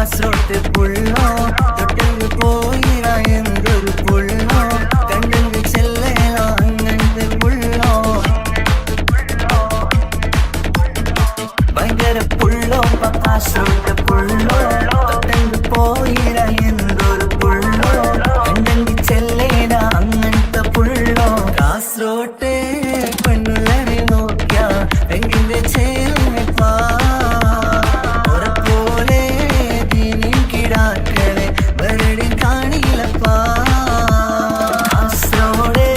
കാസർഗോഡ് പുള്ളോ തൊട്ടു പോയിര എന്തൊരു പുള്ളോ കണ്ടെങ്കിൽ ചെല്ലലോ അങ്ങനത്തെ പുള്ളോ ഭയങ്കര പുള്ളോ കാസർഗോഡ് പുള്ളോ തൊട്ടു പോയിര എന്തൊരു പുള്ളോ കണ്ടെങ്കിൽ ചെല്ലേന അങ്ങനത്തെ പുള്ളോ കാസർഗോഡ് പെണ്ണുള്ളരെ നോക്കിയ എങ്കിന്റെ ചേർന്നിപ്പാ ഒരപോലെ ദീനിൻ കിടാക്കളെ വെറുതെ കാണില്ലപ്പാ കാസർഗോഡ്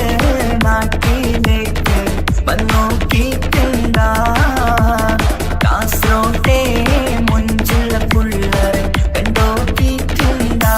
നാട്ടിലേക്ക് വന്നോക്കിട്ടുണ്ടാ കാസർഗോഡ് മുഞ്ചുള്ള പുള്ളരെ കണ്ടോക്കിട്ടുണ്ടാ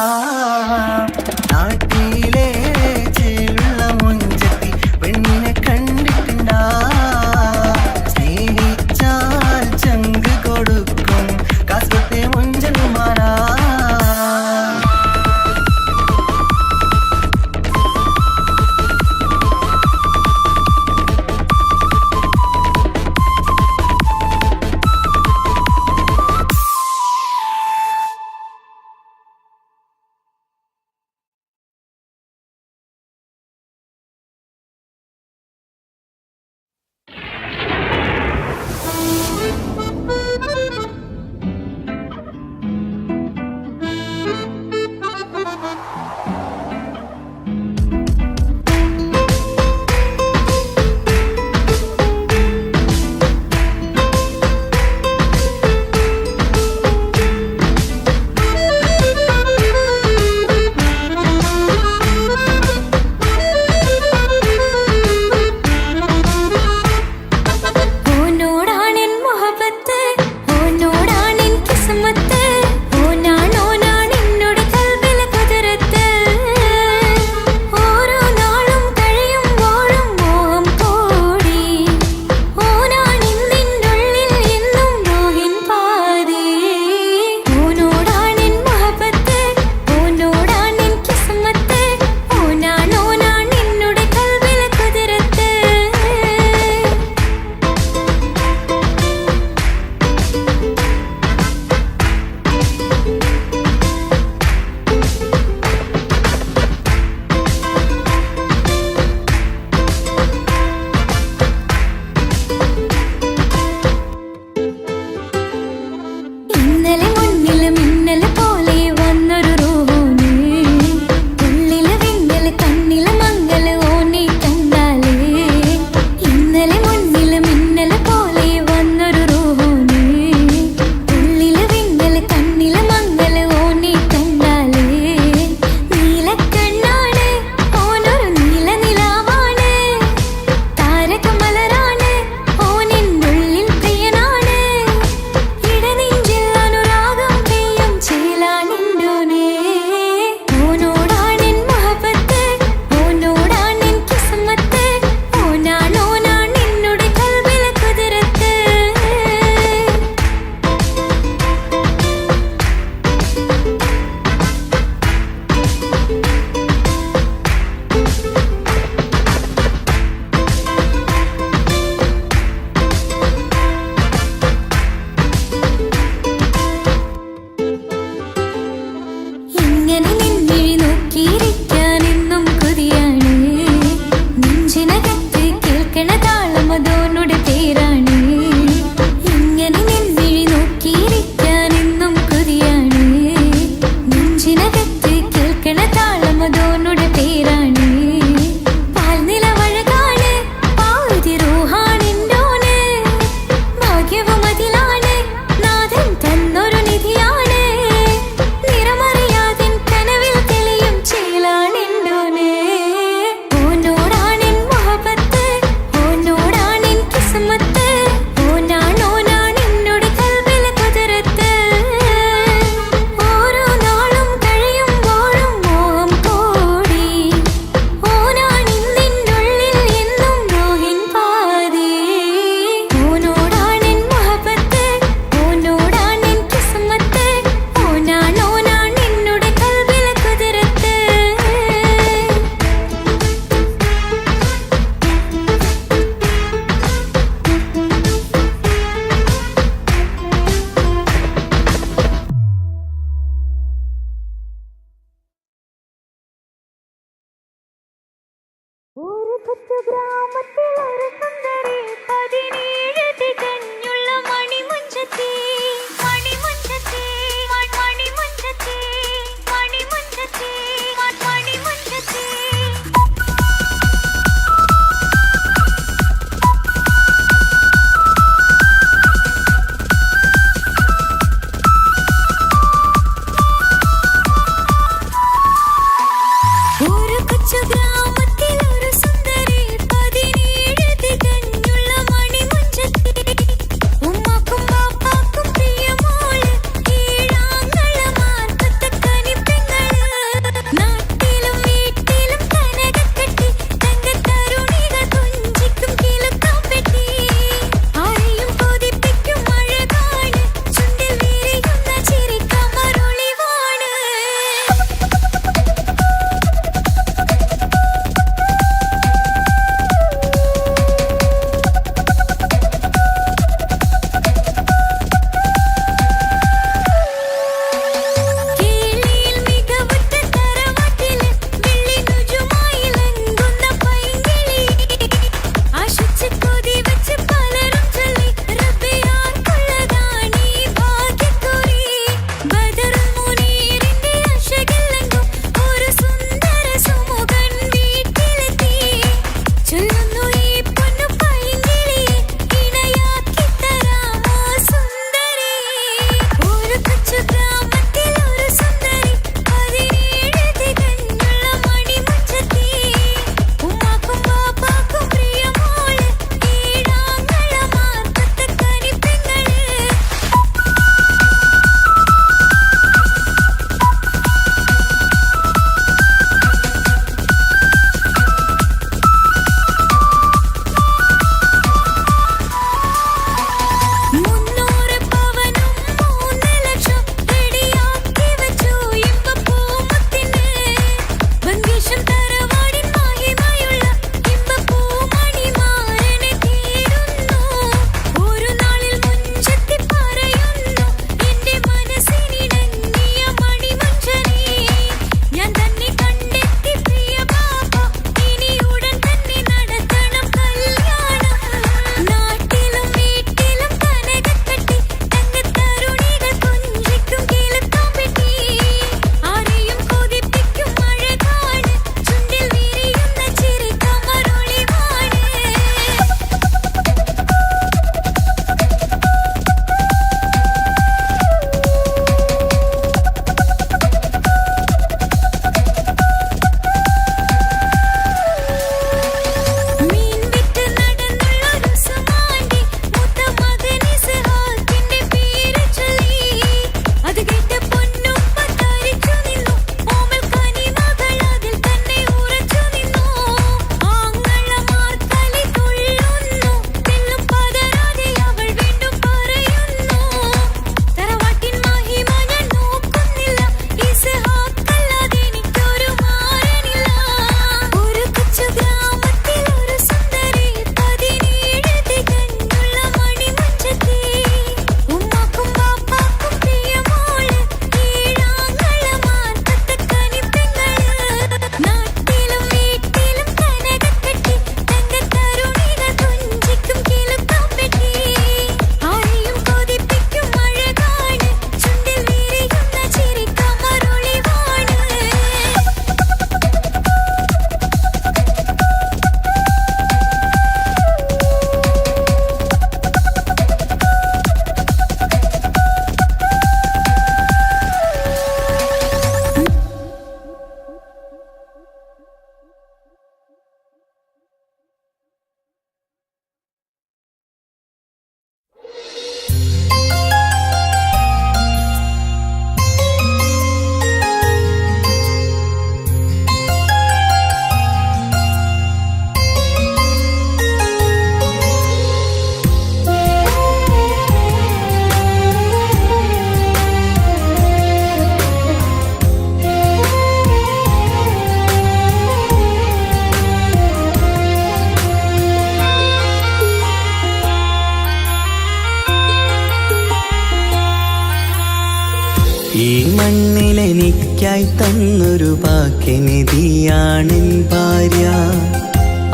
ഈ മണ്ണിലെനിക്കായി തന്നൊരു ഭാഗ്യനിധിയാണെൻ ഭാര്യ.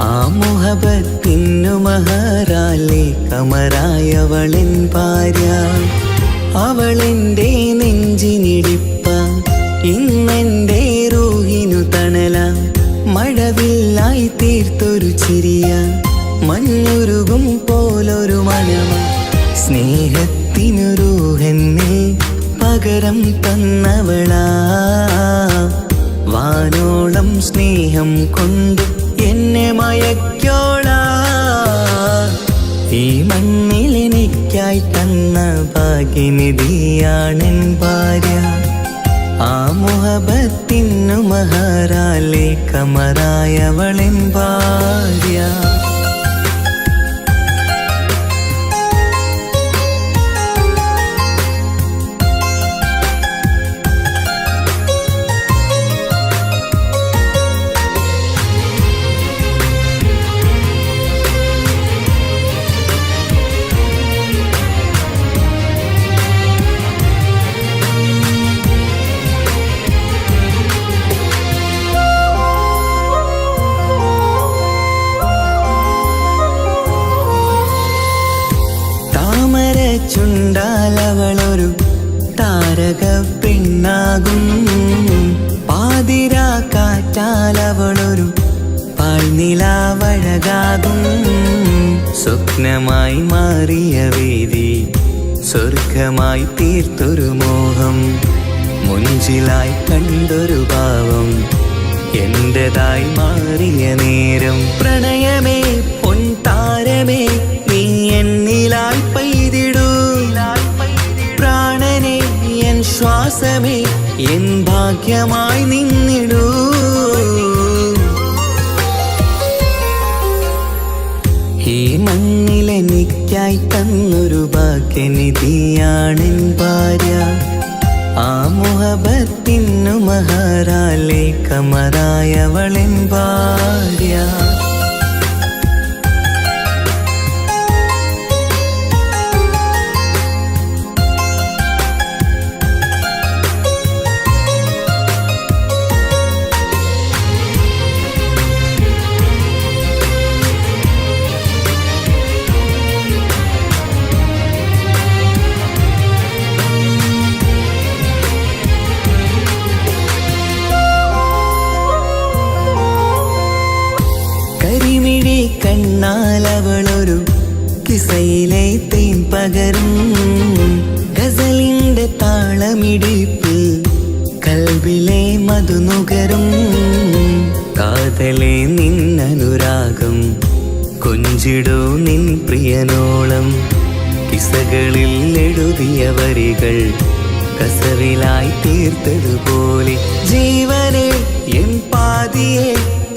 ആ മുഹബത്തിനു മഹറാലെ കമറായവളെൻ ഭാര്യ. അവളെൻ്റെ നെഞ്ചിനിടിപ്പ, ഇന്നെൻ്റെ റൂഹിനു തണല. മഴവില്ലായി തീർത്തൊരു ചിരിയ, മഞ്ഞുരുകും പോലൊരു മനമ. സ്നേഹത്തിനു റൂഹെന്നെ പകരം തന്നവളാ. വാനോളം സ്നേഹം കൊണ്ട് എന്നെ മയക്കോളാ. ഈ മണ്ണിലെനിക്കായി തന്ന ഭാഗ്യനിധിയാണെൻ ഭാര്യ. ആ മുഹബത്തിനു മഹറാലെ കമറായവളെൻ ഭാര്യ. ചുണ്ടാലവളൊരു താരക പെണ്ണാകും. പാതിരാ കാറ്റാലവളൊരു പാൽനിലാവഴകാകും. സ്വപ്നമായി മാറിയ വേദി സ്വർഗമായി തീർത്തൊരു മോഹം. മുഞ്ചിലായി കണ്ടൊരു ഭാവം എന്റേതായി മാറിയ നേരം. പ്രണയമേ പൊൻതാരമേ നീ എന്നിലായി പെയ്തിടൂ. പ്രാണനെ എൻ ശ്വാസമേ എൻ ഭാഗ്യമായി നിന്നിടൂ. ഈ മണ്ണിലെനിക്കായി തന്നൊരു ഭാഗ്യനിധിയാണെൻ ഭാര്യ. ആ മുഹബത്തിനു മഹറാലെ കമറായവളെൻ ഭാര്യ. കണ്ണാലവളൊരു കിസയിലെ തേൻ പകരും. ഗസലിന്റെ താളമിടിപ്പിൽ കൽബിലെ മധുനുകരും. കാതലെ നിന്നനുരാഗം കൊഞ്ചിടൂ നിൻ പ്രിയനോളം. കിസകളിൽ എഴുതിയ വരികൾ കസവിലായി തീർത്തതുപോലെ. ജീവനെ എൻ പാതിയെ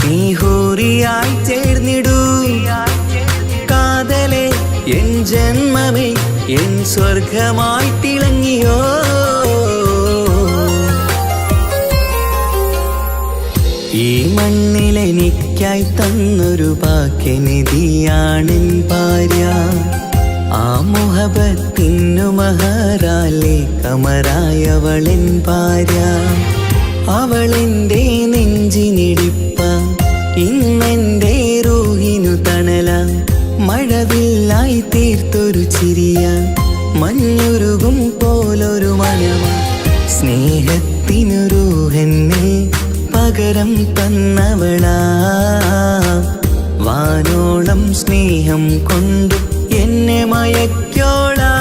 നീ ഹൂറിയായി ചേർന്നിടൂ. കാതലെ എൻ ജന്മമേ എൻ സ്വർഗമായി തിളങ്ങിയോ. ഈ മണ്ണിലെനിക്കായി തന്നൊരു ഭാഗ്യനിധിയാണെൻ ഭാര്യ. ആ മുഹബത്തിനു മഹറാലെ കമറായവളെൻ ഭാര്യ. അവളെന്റെ നെഞ്ചിനിടിപ്പ, ഇന്നെന്റെ റൂഹിനു തണല. മഴവില്ലായി തീർത്തൊരു ചിരിയ, മഞ്ഞുരുകും പോലൊരു മനമ. സ്നേഹത്തിനു റൂഹെന്നെ പകരം തന്നവളാ. വാനോളം സ്നേഹം കൊണ്ട് എന്നെ മയക്കോളാ.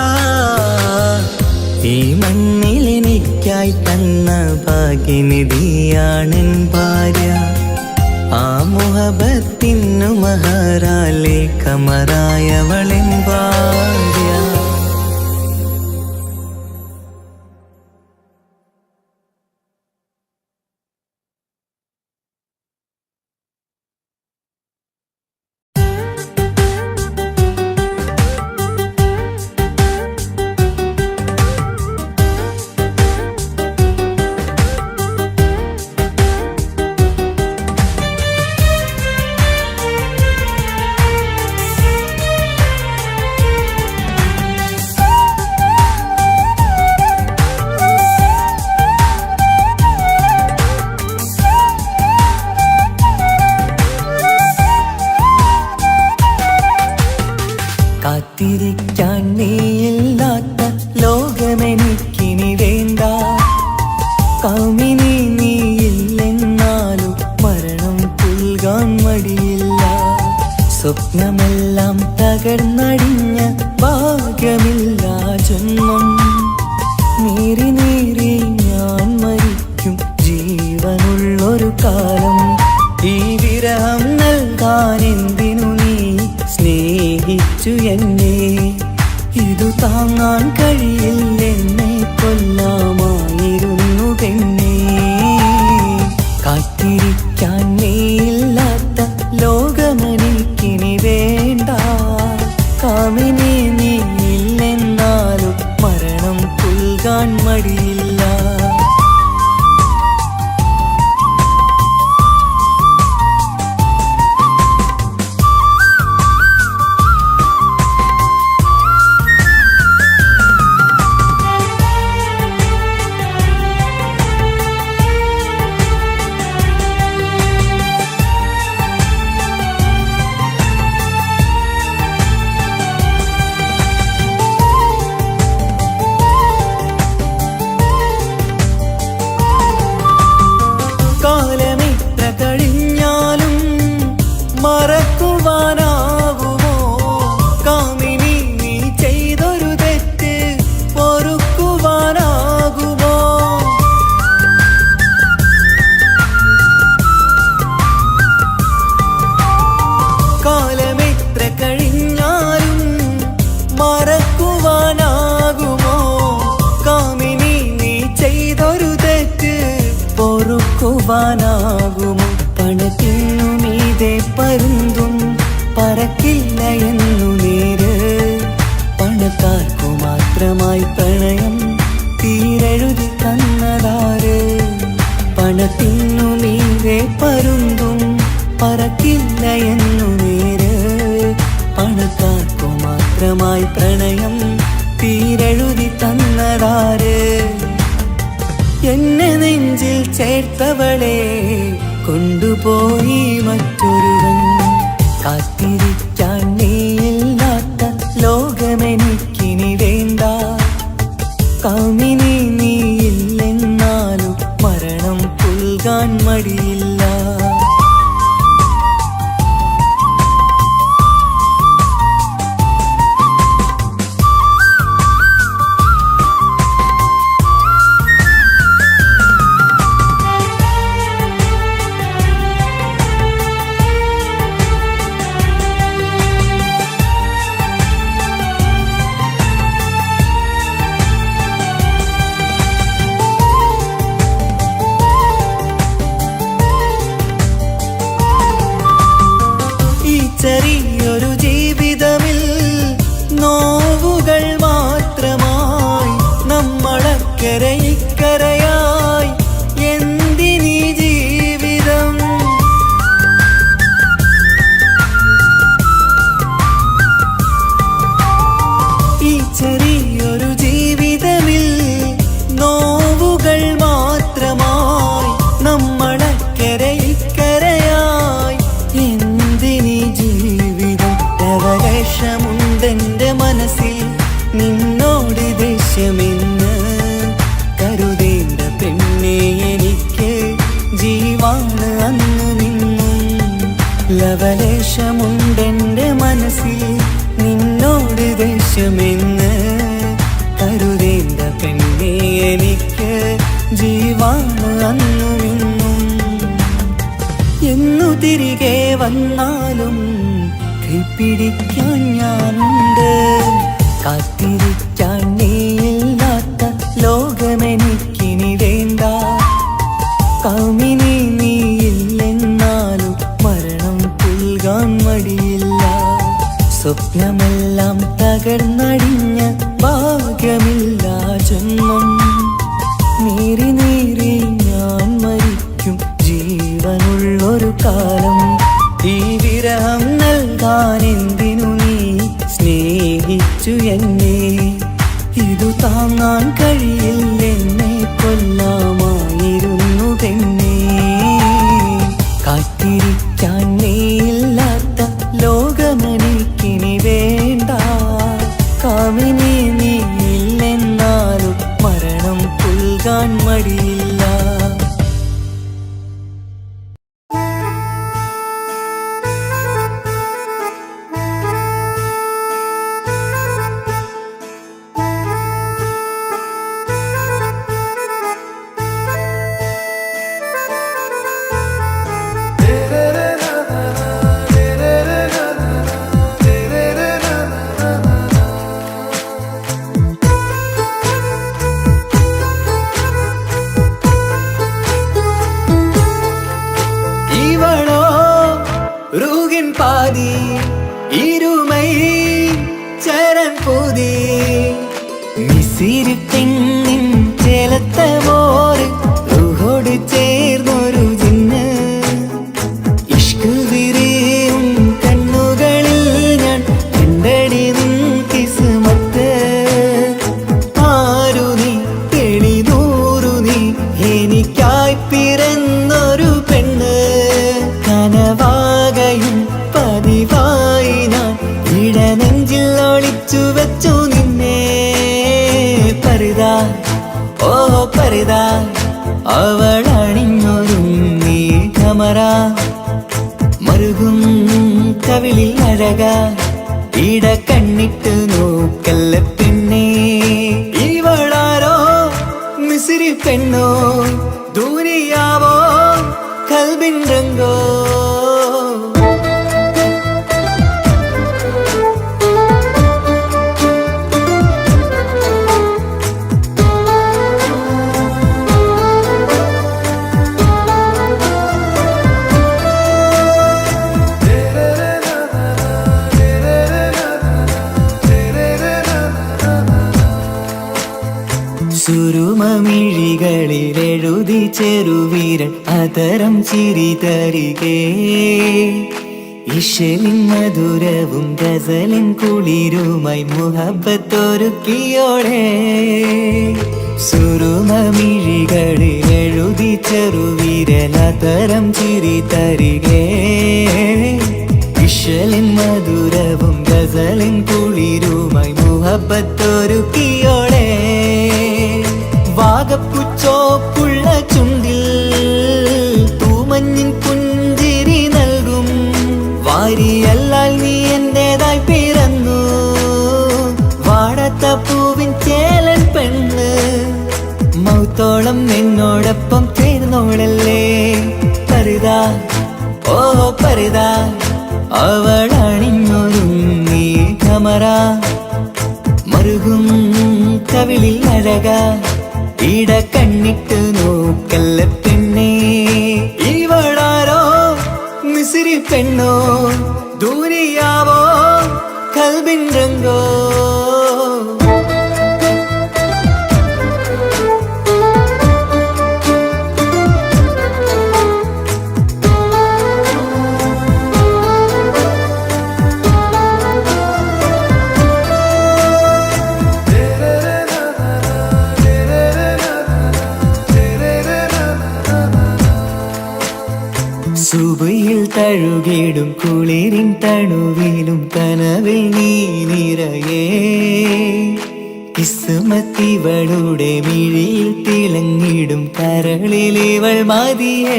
ഈ മണ്ണിലെനിക്കായി തന്ന ഭാഗ്യനിധിയാണെൻ ഭാര്യ. ആ മുഹബത്തിനു മഹറാലെ കമറായവളെൻ ഭാര്യ. കാലം ഈ വിരഹം നൽകാൻ എന്തിനു നീ സ്നേഹിച്ചു എന്നെ ഇതു താങ്ങാൻ കഴിയില്ലെന്നെ കൊല്ലാമായിരുന്നു പെണ്ണേ കാത്തിരിക്കാൻ നീയില്ലാത്ത ലോകമെനിക്കിനി വേണ്ട കാമിനി നീയില്ലെന്നാലും മരണം പുൽകാൻ മടിയില്ല ാകുമോ പണത്തിനു മീതെ പരുന്തും പറക്കില്ല എന്നു നേര് പണക്കാർക്കു മാത്രമായി പ്രണയം തീരെഴുതി തന്നതാര് പണത്തിനു മീതെ പരുന്തും പറക്കില്ല എന്നു നേര് പണക്കാർക്കു മാത്രമായി പ്രണയം തീരെഴുതി തന്നതാര് എന്നെ നെഞ്ചിൽ ചേർത്തവളെ കൊണ്ടുപോയി മറ്റൊരുവൻ കാത്തിരിക്കാൻ നീയില്ലാത്ത ലോകമെനിക്കിനി വേണ്ട കാമിനി നീയില്ലെന്നാലും മരണം പുൽകാൻ മടിയില്ല ചെറിയൊരു ജീവിതമിൽ നോവുകൾ മാത്രമായി നമ്മളക്കരയിക്കരയായി എന്തിനീ ജീവിതം ഈ ചെറിയൊരു ജീവിതമിൽ നോവുകൾ മാത്രമായി നമ്മളക്കരയിക്കരയായി എന്തിനീ ജീവിതം ലവലേശമുണ്ടെന്റെ മനസ്സിൽ നിന്നോട് ദേഷ്യമെന്ന് കരുതേണ്ട പെണ്ണെ എനിക്ക് ജീവാണ് അന്നു നിന്നും ലവലേശമുണ്ടെന്റെ മനസ്സിൽ നിന്നോട് ദേഷ്യമെന്ന് കരുതേണ്ട പെണ്ണെ എനിക്ക് ജീവാണ് അന്നു നിന്നും എന്നു തിരികെ വന്നാലും കൈപ്പിടിക്കാൻ ഞാനുണ്ട് കാത്തിരിക്കാൻ നീയില്ലാത്ത ലോകമെനിക്കിനി വേണ്ട കാമിനി നീയില്ലെന്നാലും മരണം പുൽകാൻ മടിയില്ല സ്വപ്നമെല്ലാം തകർന്നടിഞ്ഞ ഭാഗ്യമില്ല ജന്മം നീറി നീറി ഞാൻ മരിക്കും ജീവനുള്ളൊരു കാലം ഈ വിരഹം നൽകാൻ എന്തിനു നീ സ്നേഹിച്ചു എന്നെ ഇതു താങ്ങാൻ കഴിയില്ലെന്നെ കൊല്ലാമായിരുന്നു പെണ്ണേ കാത്തിരിക്കാൻ നീയില്ലാത്ത ലോകമെനിക്കിനി വേണ്ട കാമിനി നീയില്ലെന്നാലും മരണം പുൽകാൻ മടിയില്ല പരിതാ അവൾ അണിഞ്ഞൊരുങ്ങി കമറ മറുകും കവിളിൽ അഴക ഇട കണ്ണിട്ട് നോക്കല്ല പെണ്ണേ ഇവളാരോ മിസിരി പെണ്ണോ ദൂരിയാവോ കൽബിൻ രംഗോ സുരുമമിഴികളിലെഴുതി ചെറുവീരൻ അതരം ചിരി തരികേ ഇശലിൻ മധുരവും ഗസലിൻ കുളിരുമായി മുഹബത്തൊരുക്കിയോടെ സുരുമമിഴികളിലെഴുതി ചെറുവീരൻ അതരം ചിരി തരികേ ഇശലിൻ മധുരവും ഗസലിൻ കുളിരുമായി മുഹബത്തൊരുക്കിയോടെ വാഗപ്പുച്ചോപ്പുള്ള ചുണ്ടിൽ തൂമഞ്ഞിൻ പുഞ്ചിരി നൽകും വാരിയല്ലാൽ നീ എന്റേതായി പിറന്നു വാടത്ത പൂവിൻ ചേലൻ പെണ്ണ് മൗത്തോളം നിന്നോടൊപ്പം ചേർന്നോളല്ലേ പരിതാ ഓ പരിതാ അവൾ അണിഞ്ഞൊരുങ്ങി കമറ മറുകും കവിളിൽ അഴക ഇട കണ്ണിട്ട് നോക്കല്ല പെണ്ണേ ഇവളാരോ മിസിരി പെണ്ണോ ദൂരിയാവോ കൽബിൻ രംഗോ സുബയിൽ തഴുകിടും കുളിരിൻ തണുവിലും കനവിൽ നീ നിറയേ കിസ്മത്തിവളുടെ മിഴിയിൽ തിളങ്ങിടും കരളിലിവൾ മതിയേ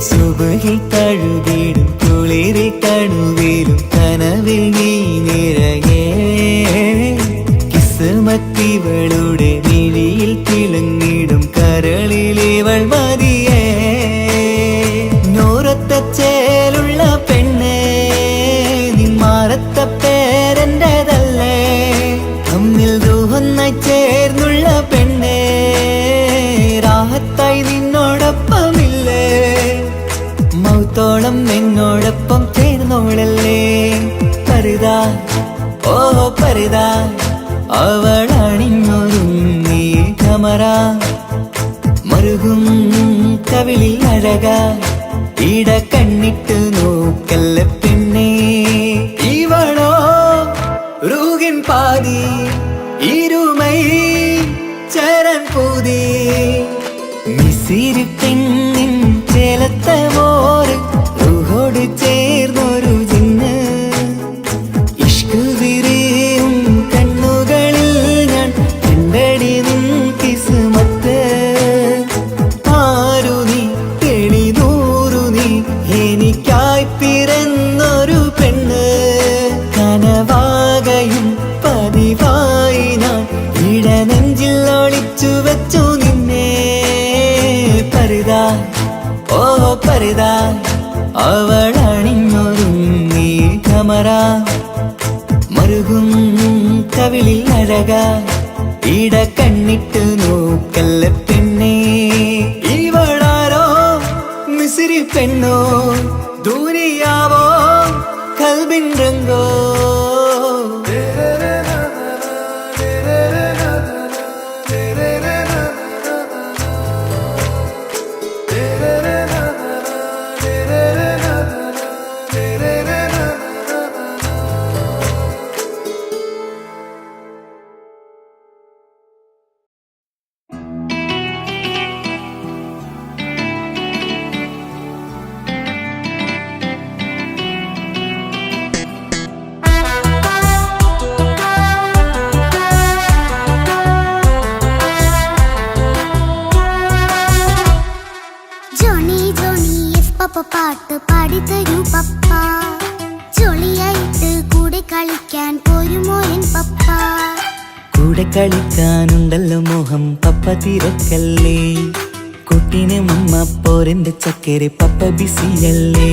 സുബയിൽ തഴുകിടും കുളിരിൽ തണുവിലും കനവിൽ നീ നിറയേ കിസ്മത്തിവളുടെ മിഴിയിൽ തിളങ്ങിടും കരളിലിവൾ മതിയേ ചേലുള്ള പെണ്ണേ നിന്മാറത്ത പേരെന്റേതല്ലേ തമ്മിൽ ദൂഹൊന്നായി ചേർന്നുള്ള പെണ്ണേ രാഹത്തായി നിന്നോടൊപ്പമില്ലേ മൗത്തോളം നിന്നോടൊപ്പം ചേർന്നോളല്ലേ പരിതാ ഓ പരിതാ അവൾ അണിഞ്ഞൊരുങ്ങി കമറ മറുകും കവിളിൽ അഴക ഇട കണ്ണിട്ട് നോക്കല്ല പെണ്ണേ ഇവളോ റൂകിൻ പാതി ഇരുമൈ ചരൻ പൂതി മിസിരി പെണ്ണിൻ ചേലത്ത മോറ് റൂഹോട് ചേർന്നൊരു ജിന്ന് ഇഷ്ക് വിരിയും കണ്ണുകളിൽ ഞാൻ കണ്ടടി നിൻ കിസ്മത്ത് ആരു നീ തെളിനൂറു നീ എനിക്കായി പിറന്നൊരു പെണ്ണ് കനവാകയും പതിവായി ഞാൻ ഇടനെഞ്ചിൽ ഒളിച്ചു വെച്ചു നിന്നെ പരിതാ ഓ പരിതാ അവൾ അണിഞ്ഞൊരുങ്ങി കമറ മറുകും കവിളിൽ അഴക ഇട കണ്ണിട്ട് നോക്കല്ല പെണ്ണേ ഇവളാരോ മിസിരി പെണ്ണോ ദൂരിയാവോ കൽബിൻ രംഗോ കളിക്കാനുണ്ടല്ലോ മോഹം പപ്പ തിരക്കല്ലേ. കുട്ടീനെ മമ്മ പോരെന്റെ ചക്കരെ പപ്പ ബിസിയല്ലേ.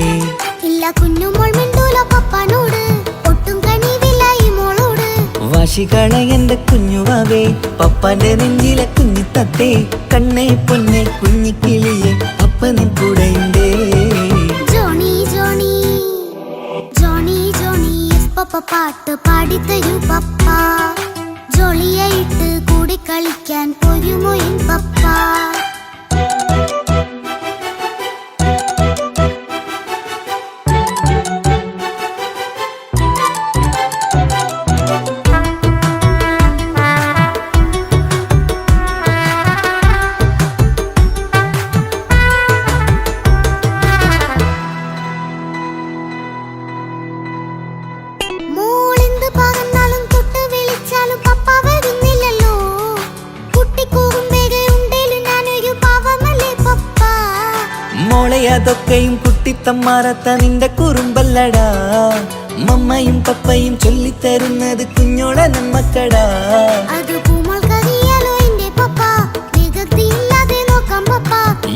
ഇല്ല കുഞ്ഞുമോൾ മിണ്ടൂല പപ്പാനോട്, ഒട്ടും കനിവില്ല ഈ മോളോട്. വാശികള എന്റെ കുഞ്ഞുവാവേ, പപ്പാന്റെ നെഞ്ചിലെ കുഞ്ഞിത്തത്തേ. കണ്ണേ പൊന്നെ കുഞ്ഞിക്കിളിയെ പപ്പ നിൻ കൂടെയുണ്ടേ. Johnny Johnny Johnny Johnny yes papa പാട്ട് പാടിത്തരൂ പപ്പ. ജോളിയായിട്ട് കൂടി കളിക്കാൻ പോരുമോ എൻ പപ്പ. മോളെന്ത് പറഞ്ഞാലും തൊട്ട് വിളിച്ചാലും പപ്പ വരുന്നില്ലല്ലോ. കുട്ടിക്കൂകും വേഗയുണ്ടേലും ഞാനൊരു പാവമല്ലേ പപ്പ. മോളെ അതൊക്കെയും കുട്ടിത്തമ്മാറത്ത നിന്റെ കുറുമ്പല്ലടാ. മമ്മയും പപ്പയും ചൊല്ലിത്തരുന്നത് കുഞ്ഞോളെ നമ്മക്കടാ. അത് പൂമോൾക്കറിയാലോ എന്റെ പപ്പ, വികൃതിയില്ലാതെ നോക്കാം പപ്പ.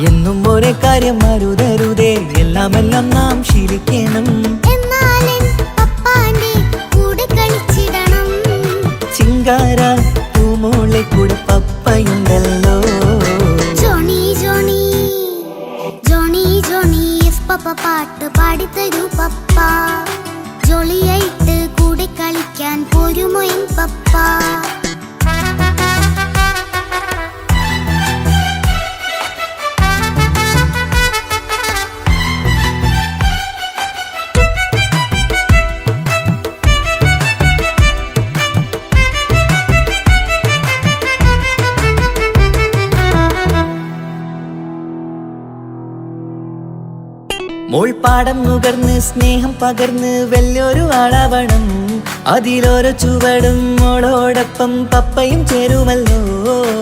എന്നും ഒരേ കാര്യം അരുതരുതേ, എല്ലാം നാം ശീലിക്കണം. എന്നാലെൻ പപ്പാന്റെ കൂടെ കളിച്ചിടണം. ചിങ്കാര പൂമോളെ കൂടെ പപ്പയുണ്ടല്ലോ. Johnny Johnny Johnny Johnny yes papa പാട്ട് പാടിത്തരൂ പപ്പ. ജോളിയായിട്ട് കൂടെ കളിക്കാൻ പോരുമോ എൻ പപ്പ. മോൾ പാടം നുകർന്ന് സ്നേഹം പകർന്ന് വലിയൊരു ആളാവണം. അതിലോരോ ചുവടും മോളോടൊപ്പം പപ്പയും ചേരുമല്ലോ.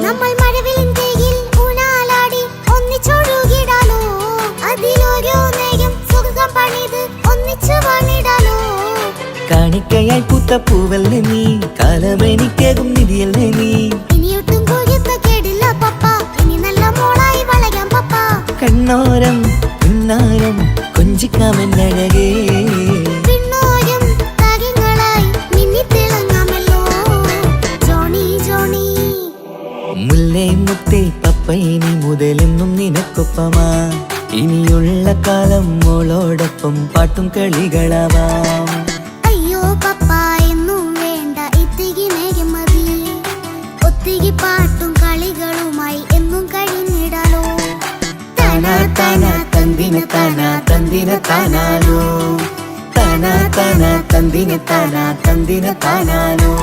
നമ്മൾ മഴവിലിൻ തേയിൽ ഊഞ്ഞാലാടി ഒന്നിച്ചൊഴുകിടാലോ. അതിലോരോ നേരം സുഖം പണിത് ഒന്നിച്ചു വാണിടാലോ. കാണിക്കയായി പൂത്ത പൂവല്ലേ നീ, കാലമെനിക്കേകും നിധിയല്ലേ നീ. ഇനിയൊട്ടും കുരുത്ത കേടില്ല പപ്പ, ഇനി നല്ല മോളായി വളരാം പപ്പ. കണ്ണോരം പിന്നാരം കൊഞ്ചിക്കാമെന്നഴകേ. പിന്നോരം താരങ്ങളായി മിന്നിത്തിളങ്ങാമല്ലോ. ജോണി ജോണി മുല്ലേ മുത്തേ പപ്പ ഇനി മുതലെന്നും നിനക്കൊപ്പമാ. ഇനിയുള്ള കാലം മോളോടൊപ്പം പാട്ടും കളികളാവാം. അയ്യോ പപ്പ എന്നും വേണ്ട ഇത്തിരി നേരം മതി. ഒത്തിരി പാട്ടും കളികളുമായി എന്നും കഴിഞ്ഞിടാലോ. താനാ താനാ തന്തിന താനാ തന്തിന താനാനോ. താനാ താനാ തന്തിന താനാ തന്തിന താനാനോ.